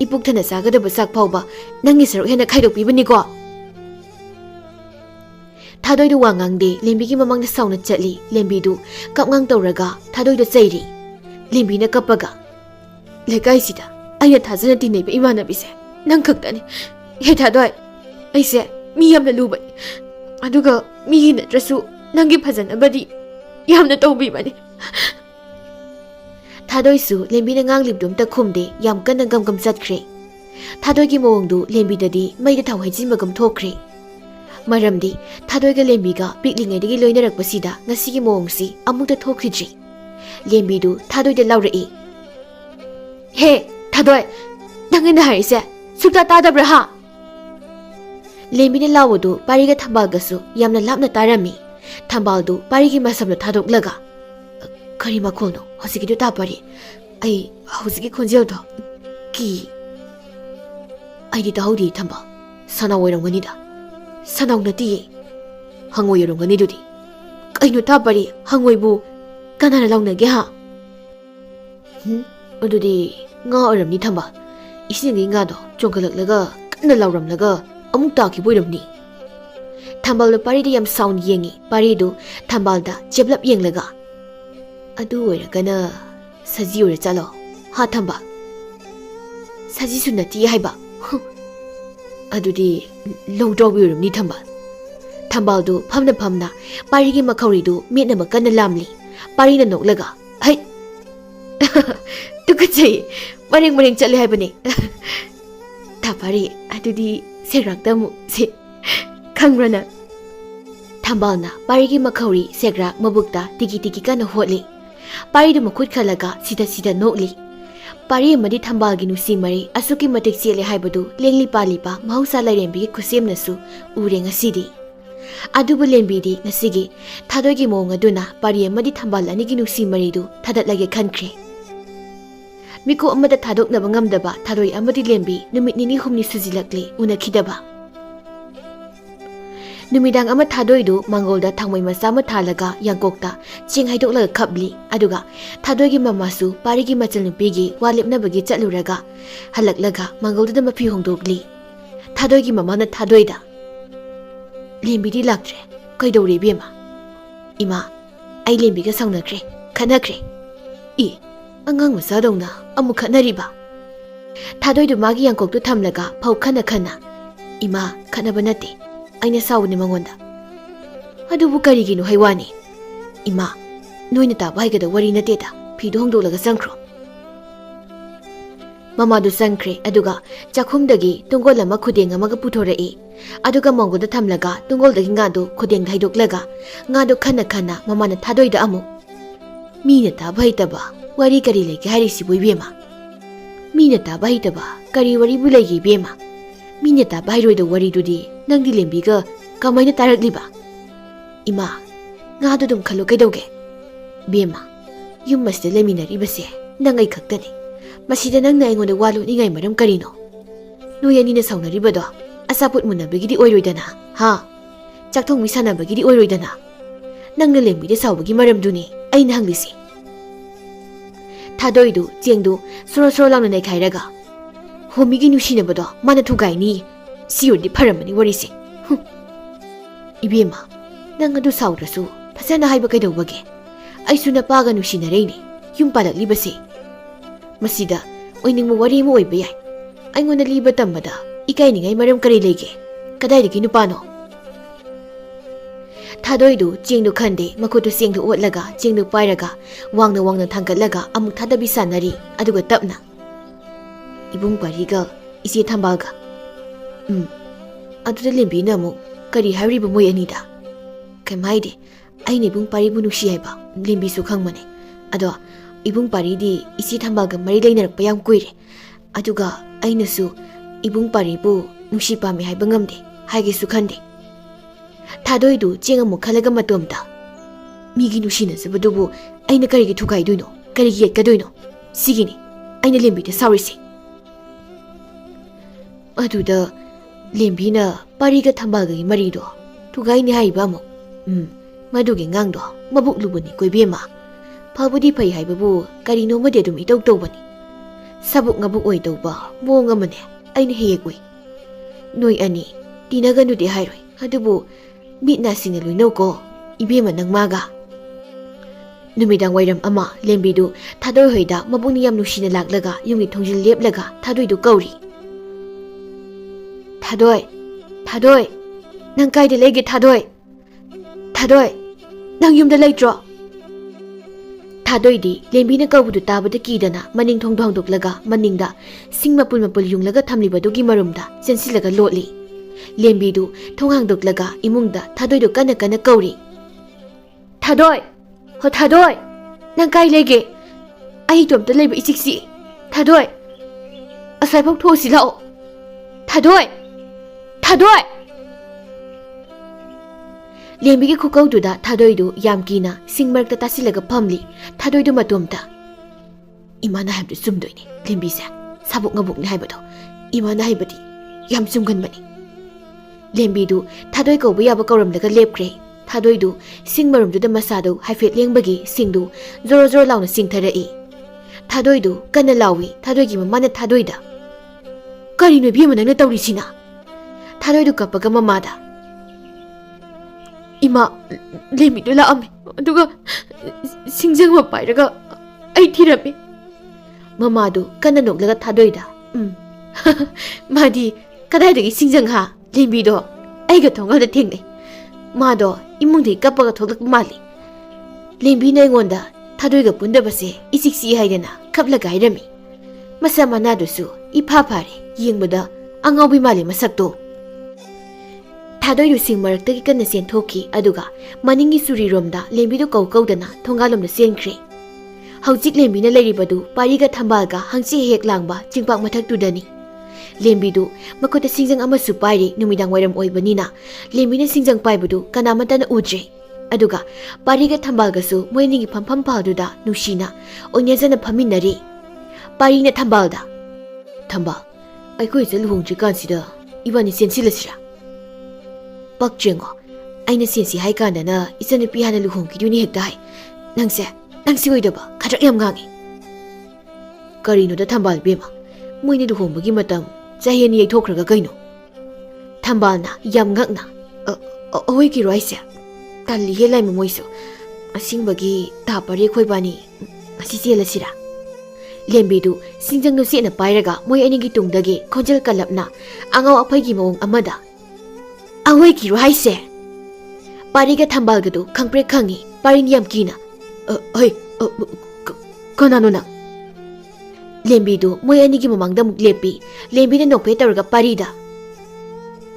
ꯏꯄꯨꯛ ꯊꯟꯅ ꯆꯥꯒꯗꯕ ꯆꯥꯛ ꯐꯥꯎꯕ ꯅꯪꯒꯤ ꯁꯔꯨꯛ ꯍꯦꯟꯅ ꯈꯥꯏꯗꯣꯛꯄꯤꯕꯅꯤꯀꯣ Thadoi du wangang de lembi gi mamang na sauna chatli lembi du kapngang tawraga thadoi da chairi lembi na kapaga lekai sida aya thazana ti nei ba imana bise nang khaktani he thadoi aise mi yamna luba aduga mi na trasu nangi phajana badi yamna tawbi bani Thadoi su lembi na ngang libdum ta khumde yam kan gam gam chatkhre Thadoi gi mawang du lembi dadi mai da thau haijin magam thokre Maramdi Thadoi ga lembi ga piklingai dagi loinarak pasida ngasi gi mawang si amuk da thokridri lembi du Thadoi da laurei He Thadoi nangin harise sukta tadabra ha lembi na lawadu pari ga thambal ga su yamna lapna tarami thambal du pari gi masam na thadok laga Kari makono hosiki du tapari ai hosiki khonjel do ki ai di daudi thamba sana woirongani da sanau na ti hangoi yorongani dudi kaino tapari hangoi bu kanana launa ge ha adudi nga oramni thamba isingi nga do chongkalak laga kanna lauram laga amuk ta ki boiramni thambal na pari di yam sound yengi pari du thambal da jeblap yeng laga Adu oiragana saji ora chalo ha thamba saji sunati haiba adudi longdo bi ni thamba thambal du phamna pari gi makhori du mitna makana lamli pari na noklaga hai tukachai maring chale haibani ta pari adudi seraktamu se khangrana thambal na pari gi makhori segrak mabukta tiki kana hotli Pari du makut khalaga sida nokli Pari amadi thambal gi nusi mari asuki matik chele haibadu lengli pali pa mahausa lairembi gi khusem nasu ure ngasidi adubu lembi di ngasigi thadoi gi mong aduna pari amadi thambal ani gi nusi mari du thadat lage khankre miko amada thadok na bangam daba thadoi amadi lembi numit nini humni sujilakli unakhidaba Numidang ama thadoi du mangolda thangmai masa ma thalaga yangkokta ching haidokla khapli aduga thadoi gi mamasu pari gi machal nupi gi walipna bagi chatluraga halaklaga mangolda da mafi hongdokli thadoi gi mama na thadoi da lembi di laktre kaidori bema ima ai lembi ga saunakre khanakre I angang masa dongna amu khanariba thadoi du magi yangkok tu thamlaga phau khana ima khana banate Aina sawni mangonda adubu karigino haiwani ima noina ta baiga da wari na teta phido hongdo laga sangkro mama du sangkre aduga chakhum dagi tungol lama khudeng amaga puthora e aduga mongo da thamlaga tungol dagi nga do khudeng haidok laga nga do khana mama na thadoi da amu mina ta bai ta ba wari kari le ga hari si boibema mina ta bai ta ba kari wari bulai gi bema mina ta bai roi da wari du di Nangdi lembi ga kamaina tarakli ba Ima nga do dum khalo kaidoge Bema yum masda leminari base nangai khaktani masida nang na aingonda walu ni ngai maram karino noyani na saunari bado asaput munabagi di oiroidana ha chakthong misana bagi di oiroidana nangna lembi de sawbagi maram duni aina hanglisi thadoi du chengdu soro launa nai khairaga homigi nusina bado mana thugai ni Siyordi paramani warisi Ibema nang adu sawrasu phasana haiba kaidobage aisu na paga nusinareni yum palakli base masida oiningmu wari mu oiba yai aingona liba tambada ikai ningai maram kari lege kadai degi nupano thadoi du chingdu khande makutu singdu otlaga chingdu pairaga wangna thangkatlaga amuk thadabi sanari aduga tapna ibung pariga isi thambalga Aduda lembi na mo kari hari ba moy anida kamaide ai ne bung pari bu nusi haiba lembi su khangmane ado ibung pari di isi thambaga mari lainar pa yam koire aduga aina su ibung pari bu nusi pa me haiba ngamde haige su khande thadoi du chenga mu khalaga matomta migi nusi na sabadu bu aina kari gi thukai duino kari gi ka duino sigini aina lembi de sawrisi aduda lembi na pariga thambaga gi marido thugai ni haiba mo madugi ngangdo mabuk lubuni koibema phabudi phai haibabu karino made dum itau tawbani sabuk ngabuk oi tawba monga mane aina heyekui noi ani tinaga nu de hairoi adubu ꯃꯤꯠꯅ ꯁꯤꯡꯅ ꯂꯣꯏꯅꯧꯀꯣ ꯏꯕꯦꯝꯃ ꯅꯪ ꯃꯥꯒ ꯅꯨꯃꯤꯗꯥꯡ ꯋꯥꯏꯔꯝ ꯑꯃ ꯂꯦꯝꯕꯤꯗꯨ ꯊꯥꯗꯣꯏ ꯍꯣꯏꯗ ꯃꯕꯨꯛꯅ ꯌꯥꯝ ꯅꯨꯡꯁꯤꯅ ꯂꯥꯛꯂꯒ ꯌꯨꯝꯒꯤ ꯊꯣꯡꯖꯤꯜ ꯂꯦꯞꯂꯒ ꯊꯥꯗꯣꯏꯗꯨ ꯀꯧꯔꯤ ꯊꯥꯗꯣꯏ ꯊꯥꯗꯣꯏ ꯅꯪ ꯀꯥꯏꯗ ꯂꯩꯒꯦ ꯊꯥꯗꯣꯏ ꯊꯥꯗꯣꯏ ꯅꯪ ꯌꯨꯝꯗ ꯂꯩꯇ꯭ꯔꯣ ꯊꯥꯗꯣꯏꯗꯤ ꯂꯦꯝꯕꯤꯅ ꯀꯧꯕꯗꯨ ꯇꯥꯕꯗ ꯀꯤꯗꯅ ꯃꯅꯤꯡ ꯊꯣꯡꯗ ꯍꯥꯡꯗꯣꯛꯂꯒ ꯃꯅꯤꯡꯗ ꯁꯤꯡ ꯃꯄꯨꯜ ꯃꯄꯨꯜ ꯌꯨꯡꯂꯒ ꯊꯝꯂꯤꯕꯗꯨꯒꯤ ꯃꯔꯨꯝꯗ ꯆꯦꯟꯁꯤꯜꯂꯒ ꯂꯣꯠꯂꯤ ꯂꯦꯝꯕꯤꯗꯨ ꯊꯣꯡ ꯍꯥꯡꯗꯣꯛꯂꯒ ꯏꯃꯨꯡꯗ ꯊꯥꯗꯣꯏꯗꯨ ꯀꯟꯅ ꯀꯟꯅ ꯀꯧꯔꯤ ꯊꯥꯗꯣꯏ ꯍꯣ ꯊꯥꯗꯣꯏ ꯅꯪ ꯀꯥꯏ ꯂꯩꯒꯦ ꯑꯩ ꯏꯇꯣꯝꯇ ꯂꯩꯕ ꯏꯆꯤꯛꯁꯤ ꯊꯥꯗꯣꯏ ꯑꯁ꯭ꯋꯥꯏꯐꯥꯎ ꯊꯣꯛꯎꯁꯤ ꯂꯥꯛꯑꯣ ꯊꯥꯗꯣꯏ ꯊꯥꯗꯣꯏ ꯂꯦꯝꯕꯤꯒꯤ ꯈꯨꯀꯧꯗꯨꯗ ꯊꯥꯗꯣꯏꯗꯨ ꯌꯥꯝ ꯀꯤꯅ ꯁꯤꯡ ꯃꯔꯛꯇ ꯇꯥꯁꯤꯜꯂꯒ ꯐꯝꯂꯤ ꯊꯥꯗꯣꯏꯗꯨ ꯃꯇꯣꯝꯇ ꯏꯃꯥꯅ ꯍꯥꯏꯕꯗꯨ ꯆꯨꯝꯗꯣꯏꯅꯤ ꯂꯦꯝꯕꯤꯁꯦ ꯁꯥꯕꯨꯛ ꯉꯕꯨꯛꯅꯤ ꯍꯥꯏꯕꯗꯣ ꯏꯃꯥꯅ ꯍꯥꯏꯕꯗꯤ ꯌꯥꯝ ꯆꯨꯝꯒꯟꯕꯅꯤ ꯂꯦꯝꯕꯤꯗꯨ ꯊꯥꯗꯣꯏ ꯀꯧꯕ ꯌꯥꯕ ꯀꯧꯔꯝꯂꯒ ꯂꯦꯞꯈ꯭ꯔꯦ ꯊꯥꯗꯣꯏꯗꯨ ꯁꯤꯡ ꯃꯔꯨꯝꯗꯨꯗ ꯃꯁꯥꯗꯨ ꯍꯥꯏꯐꯦꯠ ꯂꯦꯡꯕꯒꯤ ꯁꯤꯡꯗꯨ ꯖꯣꯔꯣ ꯖꯣꯔꯣ ꯂꯥꯎꯅ ꯆꯤꯡꯊꯔꯛꯏ ꯊꯥꯗꯣꯏꯗꯨ ꯀꯟꯅ ꯂꯥꯎꯏ ꯊꯥꯗꯣꯏꯒꯤ ꯃꯃꯥꯅ ꯊꯥꯗꯣꯏꯗ ꯀꯔꯤꯅꯣ ꯏꯕꯦꯝꯃ ꯅꯪꯅ ꯇꯧꯔꯤꯁꯤꯅ ꯊꯥꯗꯣꯏꯗꯨ ꯀꯞꯄꯒ ꯃꯃꯥꯗ ꯏꯃꯥ ꯂꯦꯝꯕꯤꯗꯨ ꯂꯥꯛꯑꯝꯃꯤ ꯑꯗꯨꯒ ꯁꯤꯡꯖꯪ ꯑꯃ ꯄꯥꯏꯔꯒ ꯑꯩ ꯊꯤꯔꯝꯃꯤ ꯃꯃꯥꯗꯨ ꯀꯟꯅ ꯅꯣꯛꯂꯒ ꯊꯥꯗꯣꯏꯗ ꯃꯥꯗꯤ ꯀꯗꯥꯏꯗꯒꯤ ꯁꯤꯡꯖꯪ ꯍꯥ ꯂꯦꯝꯕꯤꯗꯣ ꯑꯩꯒ ꯊꯣꯡꯒꯥꯟꯗ ꯊꯦꯡꯅꯩ ꯃꯥꯗꯣ ꯏꯃꯨꯡꯗꯒꯤ ꯀꯞꯄꯒ ꯊꯣꯛꯂꯛꯄ ꯃꯥꯜꯂꯤ ꯂꯦꯝꯕꯤꯅ ꯑꯩꯉꯣꯟꯗ ꯊꯥꯗꯣꯏꯒ ꯄꯨꯟꯗꯕꯁꯦ ꯏꯆꯤꯛ ꯆꯤꯛꯏ ꯍꯥꯏꯗꯅ ꯈꯞꯂꯒ ꯍꯥꯏꯔꯝꯃꯤ ꯃꯁꯥ ꯃꯅꯥꯗꯨꯁꯨ ꯏꯐꯥ ꯐꯥꯔꯦ ꯌꯦꯡꯕꯗ ꯑꯉꯥꯎꯕꯤ ꯃꯥꯜꯂꯤ ꯃꯁꯛꯇꯣ ꯊꯥꯗꯣꯏꯗꯨ ꯁꯤꯡ ꯃꯔꯛꯇꯒꯤ ꯀꯟꯅ ꯆꯦꯟꯊꯣꯛꯈꯤ ꯑꯗꯨꯒ ꯃꯅꯤꯡꯒꯤ ꯆꯨꯔꯤꯔꯣꯝꯗ ꯂꯦꯝꯕꯤꯗꯨ ꯀꯧꯗꯅ ꯊꯣꯡꯒꯥꯜꯂꯣꯝꯗ ꯆꯦꯟꯈ꯭ꯔꯦ ꯍꯧꯖꯤꯛ ꯂꯦꯝꯕꯤꯅ ꯂꯩꯔꯤꯕꯗꯨ ꯄꯥꯔꯤꯒ ꯊꯝꯕꯥꯜꯒ ꯍꯪꯆꯤꯠ ꯍꯦꯛ ꯂꯥꯡꯕ ꯆꯤꯡꯄꯥꯛ ꯃꯊꯛꯇꯨꯗꯅꯤ ꯂꯦꯝꯕꯤꯗꯨ ꯃꯈꯨꯠꯇ ꯁꯤꯡꯖꯪ ꯑꯃꯁꯨ ꯄꯥꯏꯔꯤ ꯅꯨꯃꯤꯗꯥꯡ ꯋꯥꯏꯔꯝ ꯑꯣꯏꯕꯅꯤꯅ ꯂꯦꯝꯕꯤꯅ ꯁꯤꯡꯖꯪ ꯄꯥꯏꯕꯗꯨ ꯀꯅꯥꯃꯠꯇꯅ ꯎꯗ꯭ꯔꯦ ꯑꯗꯨꯒ ꯄꯥꯔꯤꯒ ꯊꯝꯕꯥꯜꯒꯁꯨ ꯃꯣꯏ ꯑꯅꯤꯒꯤ ꯐꯝꯐꯝ ꯄꯥꯜꯗꯨꯗ ꯅꯨꯡꯁꯤꯅ ꯑꯣꯏꯅꯖꯅ ꯐꯝꯃꯤꯟꯅꯔꯤ ꯄꯥꯔꯤꯅ ꯊꯝꯕꯥꯜꯗ ꯊꯝꯕꯥꯜ ꯑꯩꯈꯣꯏ ꯏꯆꯜ ꯂꯨꯍꯣꯡꯗ꯭ꯔꯤꯀꯥꯟꯁꯤꯗ ꯏꯕꯥꯅꯤ ꯆꯦꯟꯁꯤꯜꯂꯁꯤꯔꯥ ꯄꯛꯆꯦꯡꯉꯣ ꯑꯩꯅ ꯆꯦꯟꯁꯤ ꯍꯥꯏ ꯀꯥꯟꯗꯅ ꯏꯆꯟꯅꯨꯄꯤ ꯍꯥꯟꯅ ꯂꯨꯍꯣꯡꯈꯤꯗꯣꯏꯅꯤ ꯍꯦꯛꯇ ꯍꯥꯏ ꯅꯪꯁꯤ ꯑꯣꯏꯗꯕ ꯈꯗ꯭ꯔꯛ ꯌꯥꯝ ꯉꯥꯡꯉꯤ ꯀꯔꯤꯅꯣꯗ ꯊꯝꯕꯥꯜ ꯏꯕꯦꯝꯃ ꯃꯣꯏꯅ ꯂꯨꯍꯣꯡꯕꯒꯤ ꯃꯇꯝ ꯆꯍꯤ 2 ꯌꯩꯊꯣꯛꯈ꯭ꯔꯒ ꯀꯩꯅꯣ ꯊꯝꯕꯥꯜꯅ ꯌꯥꯝ ꯉꯛꯅ ꯑꯋꯣꯏꯒꯤꯔꯣ ꯑꯩꯁꯦ ꯇꯜꯂꯤꯍꯦ ꯂꯥꯏꯃ ꯃꯣꯏꯁꯨ ꯑꯁꯤꯡꯕꯒꯤ ꯇꯥꯄꯔꯦ ꯑꯩꯈꯣꯏꯕꯥꯅꯤ ꯉꯁꯤ ꯆꯦꯜꯂꯁꯤꯔꯥ ꯂꯦꯝꯕꯤꯗꯨ ꯁꯤꯡꯖꯪꯗꯨ ꯆꯦꯠꯅ ꯄꯥꯏꯔꯒ ꯃꯣꯏ ꯑꯅꯤꯒꯤ ꯇꯨꯡꯗꯒꯤ ꯈꯣꯟꯖꯦꯜ ꯀꯜꯂꯞꯅ ꯑꯉꯥꯎ ꯑꯐꯩꯒꯤ ꯃꯑꯣꯡ ꯑꯃꯗ ꯑꯋꯣꯏꯒꯤꯔꯣ ꯍꯥꯏꯁꯦ ꯄꯥꯔꯤꯒ ꯊꯝꯕꯥꯜꯒꯗꯨ ꯈꯪꯄ꯭ꯔꯦꯛ ꯈꯪꯉꯤ ꯄꯥꯔꯤꯅ ꯌꯥꯝ ꯀꯤꯅ ꯍꯩ ꯀꯅꯥꯅꯣ ꯅꯪ ꯂꯦꯝꯕꯤꯗꯨ ꯃꯣꯏ ꯑꯅꯤꯒꯤ ꯃꯃꯥꯡꯗ ꯑꯃꯨꯛ ꯂꯦꯞꯄꯤ ꯂꯦꯝꯕꯤꯅ ꯅꯣꯛꯐꯦꯠ ꯇꯧꯔꯒ ꯄꯥꯔꯤꯗ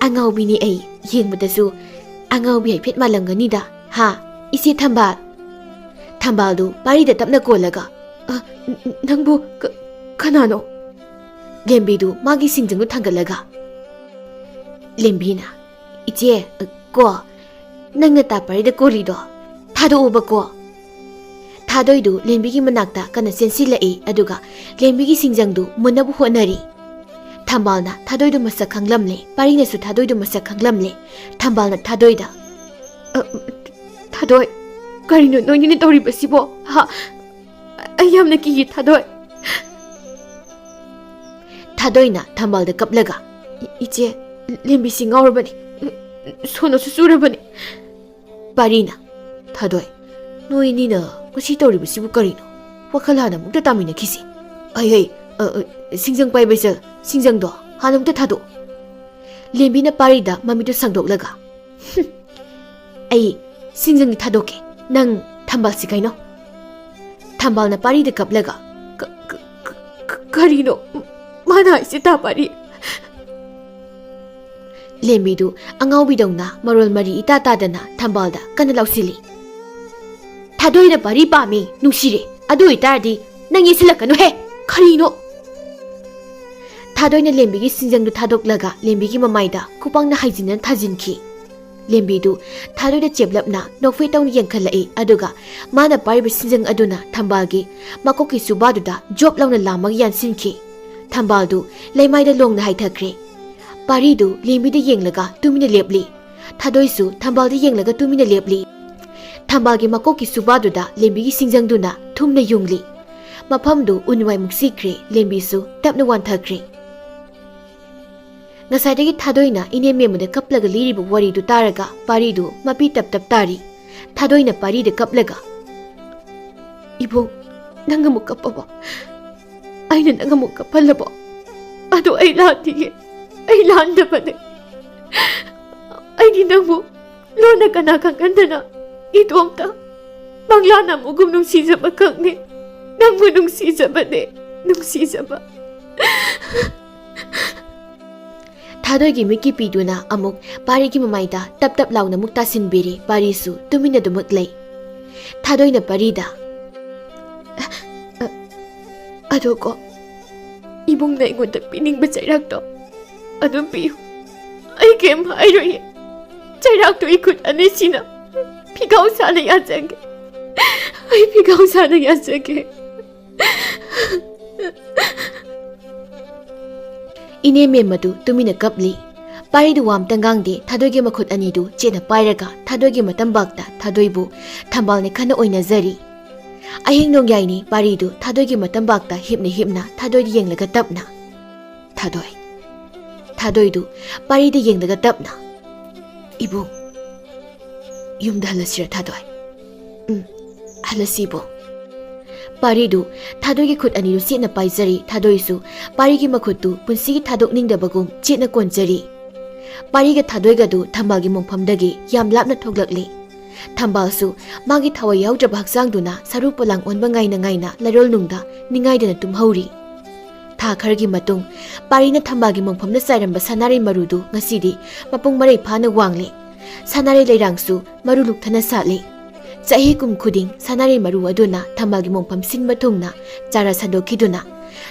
ꯑꯉꯥꯎꯕꯤꯅꯤ ꯑꯩ ꯌꯦꯡꯕꯗꯁꯨ ꯑꯉꯥꯎꯕꯤ ꯍꯥꯏꯐꯦꯠ ꯃꯥꯜꯂꯝꯒꯅꯤꯗ ꯍꯥ ꯏꯆꯦ ꯊꯝꯕꯥꯜ ꯊꯝꯕꯥꯜꯗꯨ ꯄꯥꯔꯤꯗ ꯇꯞꯅ ꯀꯣꯜꯂꯒ ꯅꯪꯕꯨ ꯀꯅꯥꯅꯣ ꯂꯦꯝꯕꯤꯗꯨ ꯃꯥꯒꯤ ꯁꯤꯡꯖꯪꯗꯨ ꯊꯥꯡꯒꯠꯂꯒ ꯂꯦꯝꯕꯤꯅ ꯏꯆꯦ ꯀꯣ ꯅꯪꯅ ꯇꯥꯄꯔꯤꯗ ꯀꯣꯜꯂꯤꯗꯣ ꯊꯥꯗꯣꯛꯎꯕꯀꯣ ꯊꯥꯗꯣꯏꯗꯨ ꯂꯦꯝꯕꯤꯒꯤ ꯃꯅꯥꯛꯇ ꯀꯟꯅ ꯆꯦꯟꯁꯤꯜꯂꯛꯏ ꯑꯗꯨꯒ ꯂꯦꯝꯕꯤꯒꯤ ꯁꯤꯡꯖꯪꯗꯨ ꯃꯨꯟꯅꯕ ꯍꯣꯠꯅꯔꯤ ꯊꯝꯕꯥꯜꯅ ꯊꯥꯗꯣꯏꯗꯨ ꯃꯁꯛ ꯈꯪꯂꯝꯂꯦ ꯄꯥꯔꯤꯅꯁꯨ ꯊꯥꯗꯣꯏꯗꯨ ꯃꯁꯛ ꯈꯪꯂꯝꯂꯦ ꯊꯝꯕꯥꯜꯅ ꯊꯥꯗꯣꯏꯗ ꯊꯥꯗꯣꯏ ꯀꯔꯤꯅꯣ ꯅꯣꯏꯅꯤꯅ ꯇꯧꯔꯤꯕꯁꯤꯕꯣ ꯍꯥ ꯑꯩ ꯌꯥꯝꯅ ꯀꯤꯌꯦ ꯊꯥꯗꯣꯏ ꯊꯥꯗꯣꯏꯅ ꯊꯝꯕꯥꯜꯗ ꯀꯞꯂꯒ ꯏꯆꯦ ꯂꯦꯝꯕꯤꯁꯤ ꯉꯥꯎꯔꯕꯅꯤ ꯁꯣꯅꯣꯁꯨ ꯆꯨꯔꯕꯅꯤ ꯄꯥꯔꯤꯅ ꯊꯥꯗꯣꯏ ꯅꯣꯏꯅꯤꯅ ꯉꯁꯤ ꯇꯧꯔꯤꯕꯁꯤꯕꯨ ꯀꯔꯤꯅꯣ ꯋꯥꯈꯜ ꯍꯥꯟꯅ ꯑꯃꯨꯛꯇ ꯇꯥꯃꯤꯟꯅꯈꯤꯁꯤ ꯍꯩ ꯁꯤꯡꯖꯪ ꯄꯥꯏꯕ ꯏꯆꯜ ꯁꯤꯡꯖꯪꯗꯣ ꯍꯥꯟꯅ ꯑꯃꯨꯛꯇ ꯊꯥꯗꯣꯛ ꯂꯦꯝꯕꯤꯅ ꯄꯥꯔꯤꯗ ꯃꯃꯤꯠꯇꯨ ꯁꯥꯡꯗꯣꯛꯂꯒ ꯑꯩ ꯁꯤꯡꯖꯪꯗꯤ ꯊꯥꯗꯣꯛꯀꯦ ꯅꯪ ꯊꯝꯕꯥꯜꯁꯤ ꯀꯩꯅꯣ ꯊꯝꯕꯥꯜꯅ ꯄꯥꯔꯤꯗ ꯀꯞꯂꯒ ꯀꯔꯤꯅꯣ ꯃꯥꯅ ꯍꯥꯏꯁꯦ ꯇꯥ ꯄꯥꯔꯤ ꯂꯦꯝꯕꯤꯗꯨ ꯑꯉꯥꯎꯕꯤꯗꯧꯅ ꯃꯔꯣꯜ ꯃꯔꯤ ꯏꯇꯥ ꯇꯥꯗꯅ ꯊꯝꯕꯥꯜꯗ ꯀꯟꯅ ꯂꯥꯎꯁꯤꯜꯂꯤ ꯊꯥꯗꯣꯏꯅ ꯄꯥꯔꯤ ꯄꯥꯝꯃꯤ ꯅꯨꯡꯁꯤꯔꯦ ꯑꯗꯨ ꯑꯣꯏꯇꯥꯔꯗꯤ ꯅꯪ ꯌꯦꯠꯁꯤꯜꯂꯛꯀꯅꯨꯍꯦ ꯀꯔꯤꯅꯣ ꯊꯥꯗꯣꯏꯅ ꯂꯦꯝꯕꯤꯒꯤ ꯁꯤꯡꯖꯪꯗꯨ ꯊꯥꯗꯣꯛꯂꯒ ꯂꯦꯝꯕꯤꯒꯤ ꯃꯃꯥꯏꯗ ꯈꯨꯄꯥꯡꯅ ꯍꯥꯏꯖꯤꯟꯅ ꯊꯥꯖꯤꯟꯈꯤ ꯂꯦꯝꯕꯤꯗꯨ ꯊꯥꯗꯣꯏꯗ ꯆꯦꯞꯂꯞꯅ ꯅꯣꯛꯐꯦꯠ ꯇꯧꯅ ꯌꯦꯡꯈꯠꯂꯛꯏ ꯑꯗꯨꯒ ꯃꯥꯅ ꯄꯥꯏꯔꯤꯕ ꯁꯤꯡꯖꯪ ꯑꯗꯨꯅ ꯊꯝꯕꯥꯜꯒꯤ ꯃꯀꯣꯛꯀꯤ ꯁꯨꯕꯥꯗꯨꯗ ꯖꯣꯞ ꯂꯥꯎꯅ ꯂꯥꯝꯃꯒ ꯌꯥꯟꯁꯤꯟꯈꯤ ꯊꯝꯕꯥꯜꯗꯨ ꯂꯩꯃꯥꯏꯗ ꯂꯣꯡꯅ ꯍꯥꯏꯊꯈ꯭ꯔꯦ ꯄꯥꯔꯤꯗꯨ ꯂꯦꯝꯕꯤꯗ ꯌꯦꯡꯂꯒ ꯇꯨꯃꯤꯟꯅ ꯂꯦꯞꯂꯤ ꯊꯥꯗꯣꯏꯁꯨ ꯊꯝꯕꯥꯜꯗ ꯌꯦꯡꯂꯒ ꯇꯨꯃꯤꯟꯅ ꯂꯦꯞꯂꯤ ꯊꯝꯕꯥꯜꯒꯤ ꯃꯀꯣꯛꯀꯤ ꯁꯨꯕꯥꯗꯨꯗ ꯂꯦꯝꯕꯤꯒꯤ ꯁꯤꯡꯖꯪꯗꯨꯅ ꯊꯨꯝꯅ ꯌꯨꯡꯂꯤ ꯃꯐꯝꯗꯨ ꯎꯟꯋꯥꯏꯃꯨꯛ ꯁꯤꯈ꯭ꯔꯦ ꯂꯦꯝꯕꯤꯁꯨ ꯇꯞꯅ ꯋꯥꯟꯊꯈ꯭ꯔꯦ Ngasai Tadoina ine memude kaplaga liribu wari du taraga pari du mapi tap tari. Tadoina pari de kaplaga. Ibong, nangamuk kapaba. Aina nangamuk kapalaba. Ado ay lati ay landa pa ne. Ay ginamo, lona ka nakaganda na. Ito ang ta. Banglana mo nung sisa ba kang ne. Nang mo nung sisa ba ne. Nung sisa ba. Tadoy gi miki piduna amuk pari gi mamaida tap law na mukta sinbiri pari su tumina dumut lay. Tadoy na parida. Ado ko. Ibong na ingon pining ba sayrak to? Ano piyo? Ay kem hayroy. Sayrak to ikut anesina. Pigaw sana yasage. Ay pigaw sana yasage. Ine madu tumina kapli. Pari du wam tanggang de tadoy gi makut ani du chena pairaga tadoy gi matambakta tadoy bu thambal ne khana oina zari. Ahing nong yai ni pari du tadoy gi matambakta hipna tadoy di yenglaga tapna. Tadoy du pari di yenglaga tapna. Ibu yumda halasira tadoy. Halasibo. Pari du tadoy gi khut ani du chena paizari tadoy su pari gi makut du punsi gi thadok ningda bagum chena konjari. Pari ga tadoy ga du thambal gi mongpham dagi yam lapna thoglakli. Thambal su magi thawai yaudra haksang duna saru polang onba ngaina larol nungda ningai dana tumhauri. Tha khargi matung pari na thambal gi mongpham na sairamba sanare marudu ngasidi mapung marai phana wangli. Sanare leirang su maru lukthana satli. Chahi kum khuding sanare maru aduna thambal gi mongpham sinba thungna chara sadokiduna.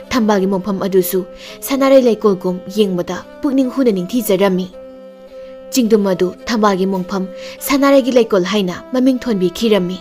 Thambal gi mongpham adusu sanare leikol gum yengmada pukning huna ningthi jarami. Jingdum adu thambal gi mongpham sanare gi leikol haina maming thonbi khirami.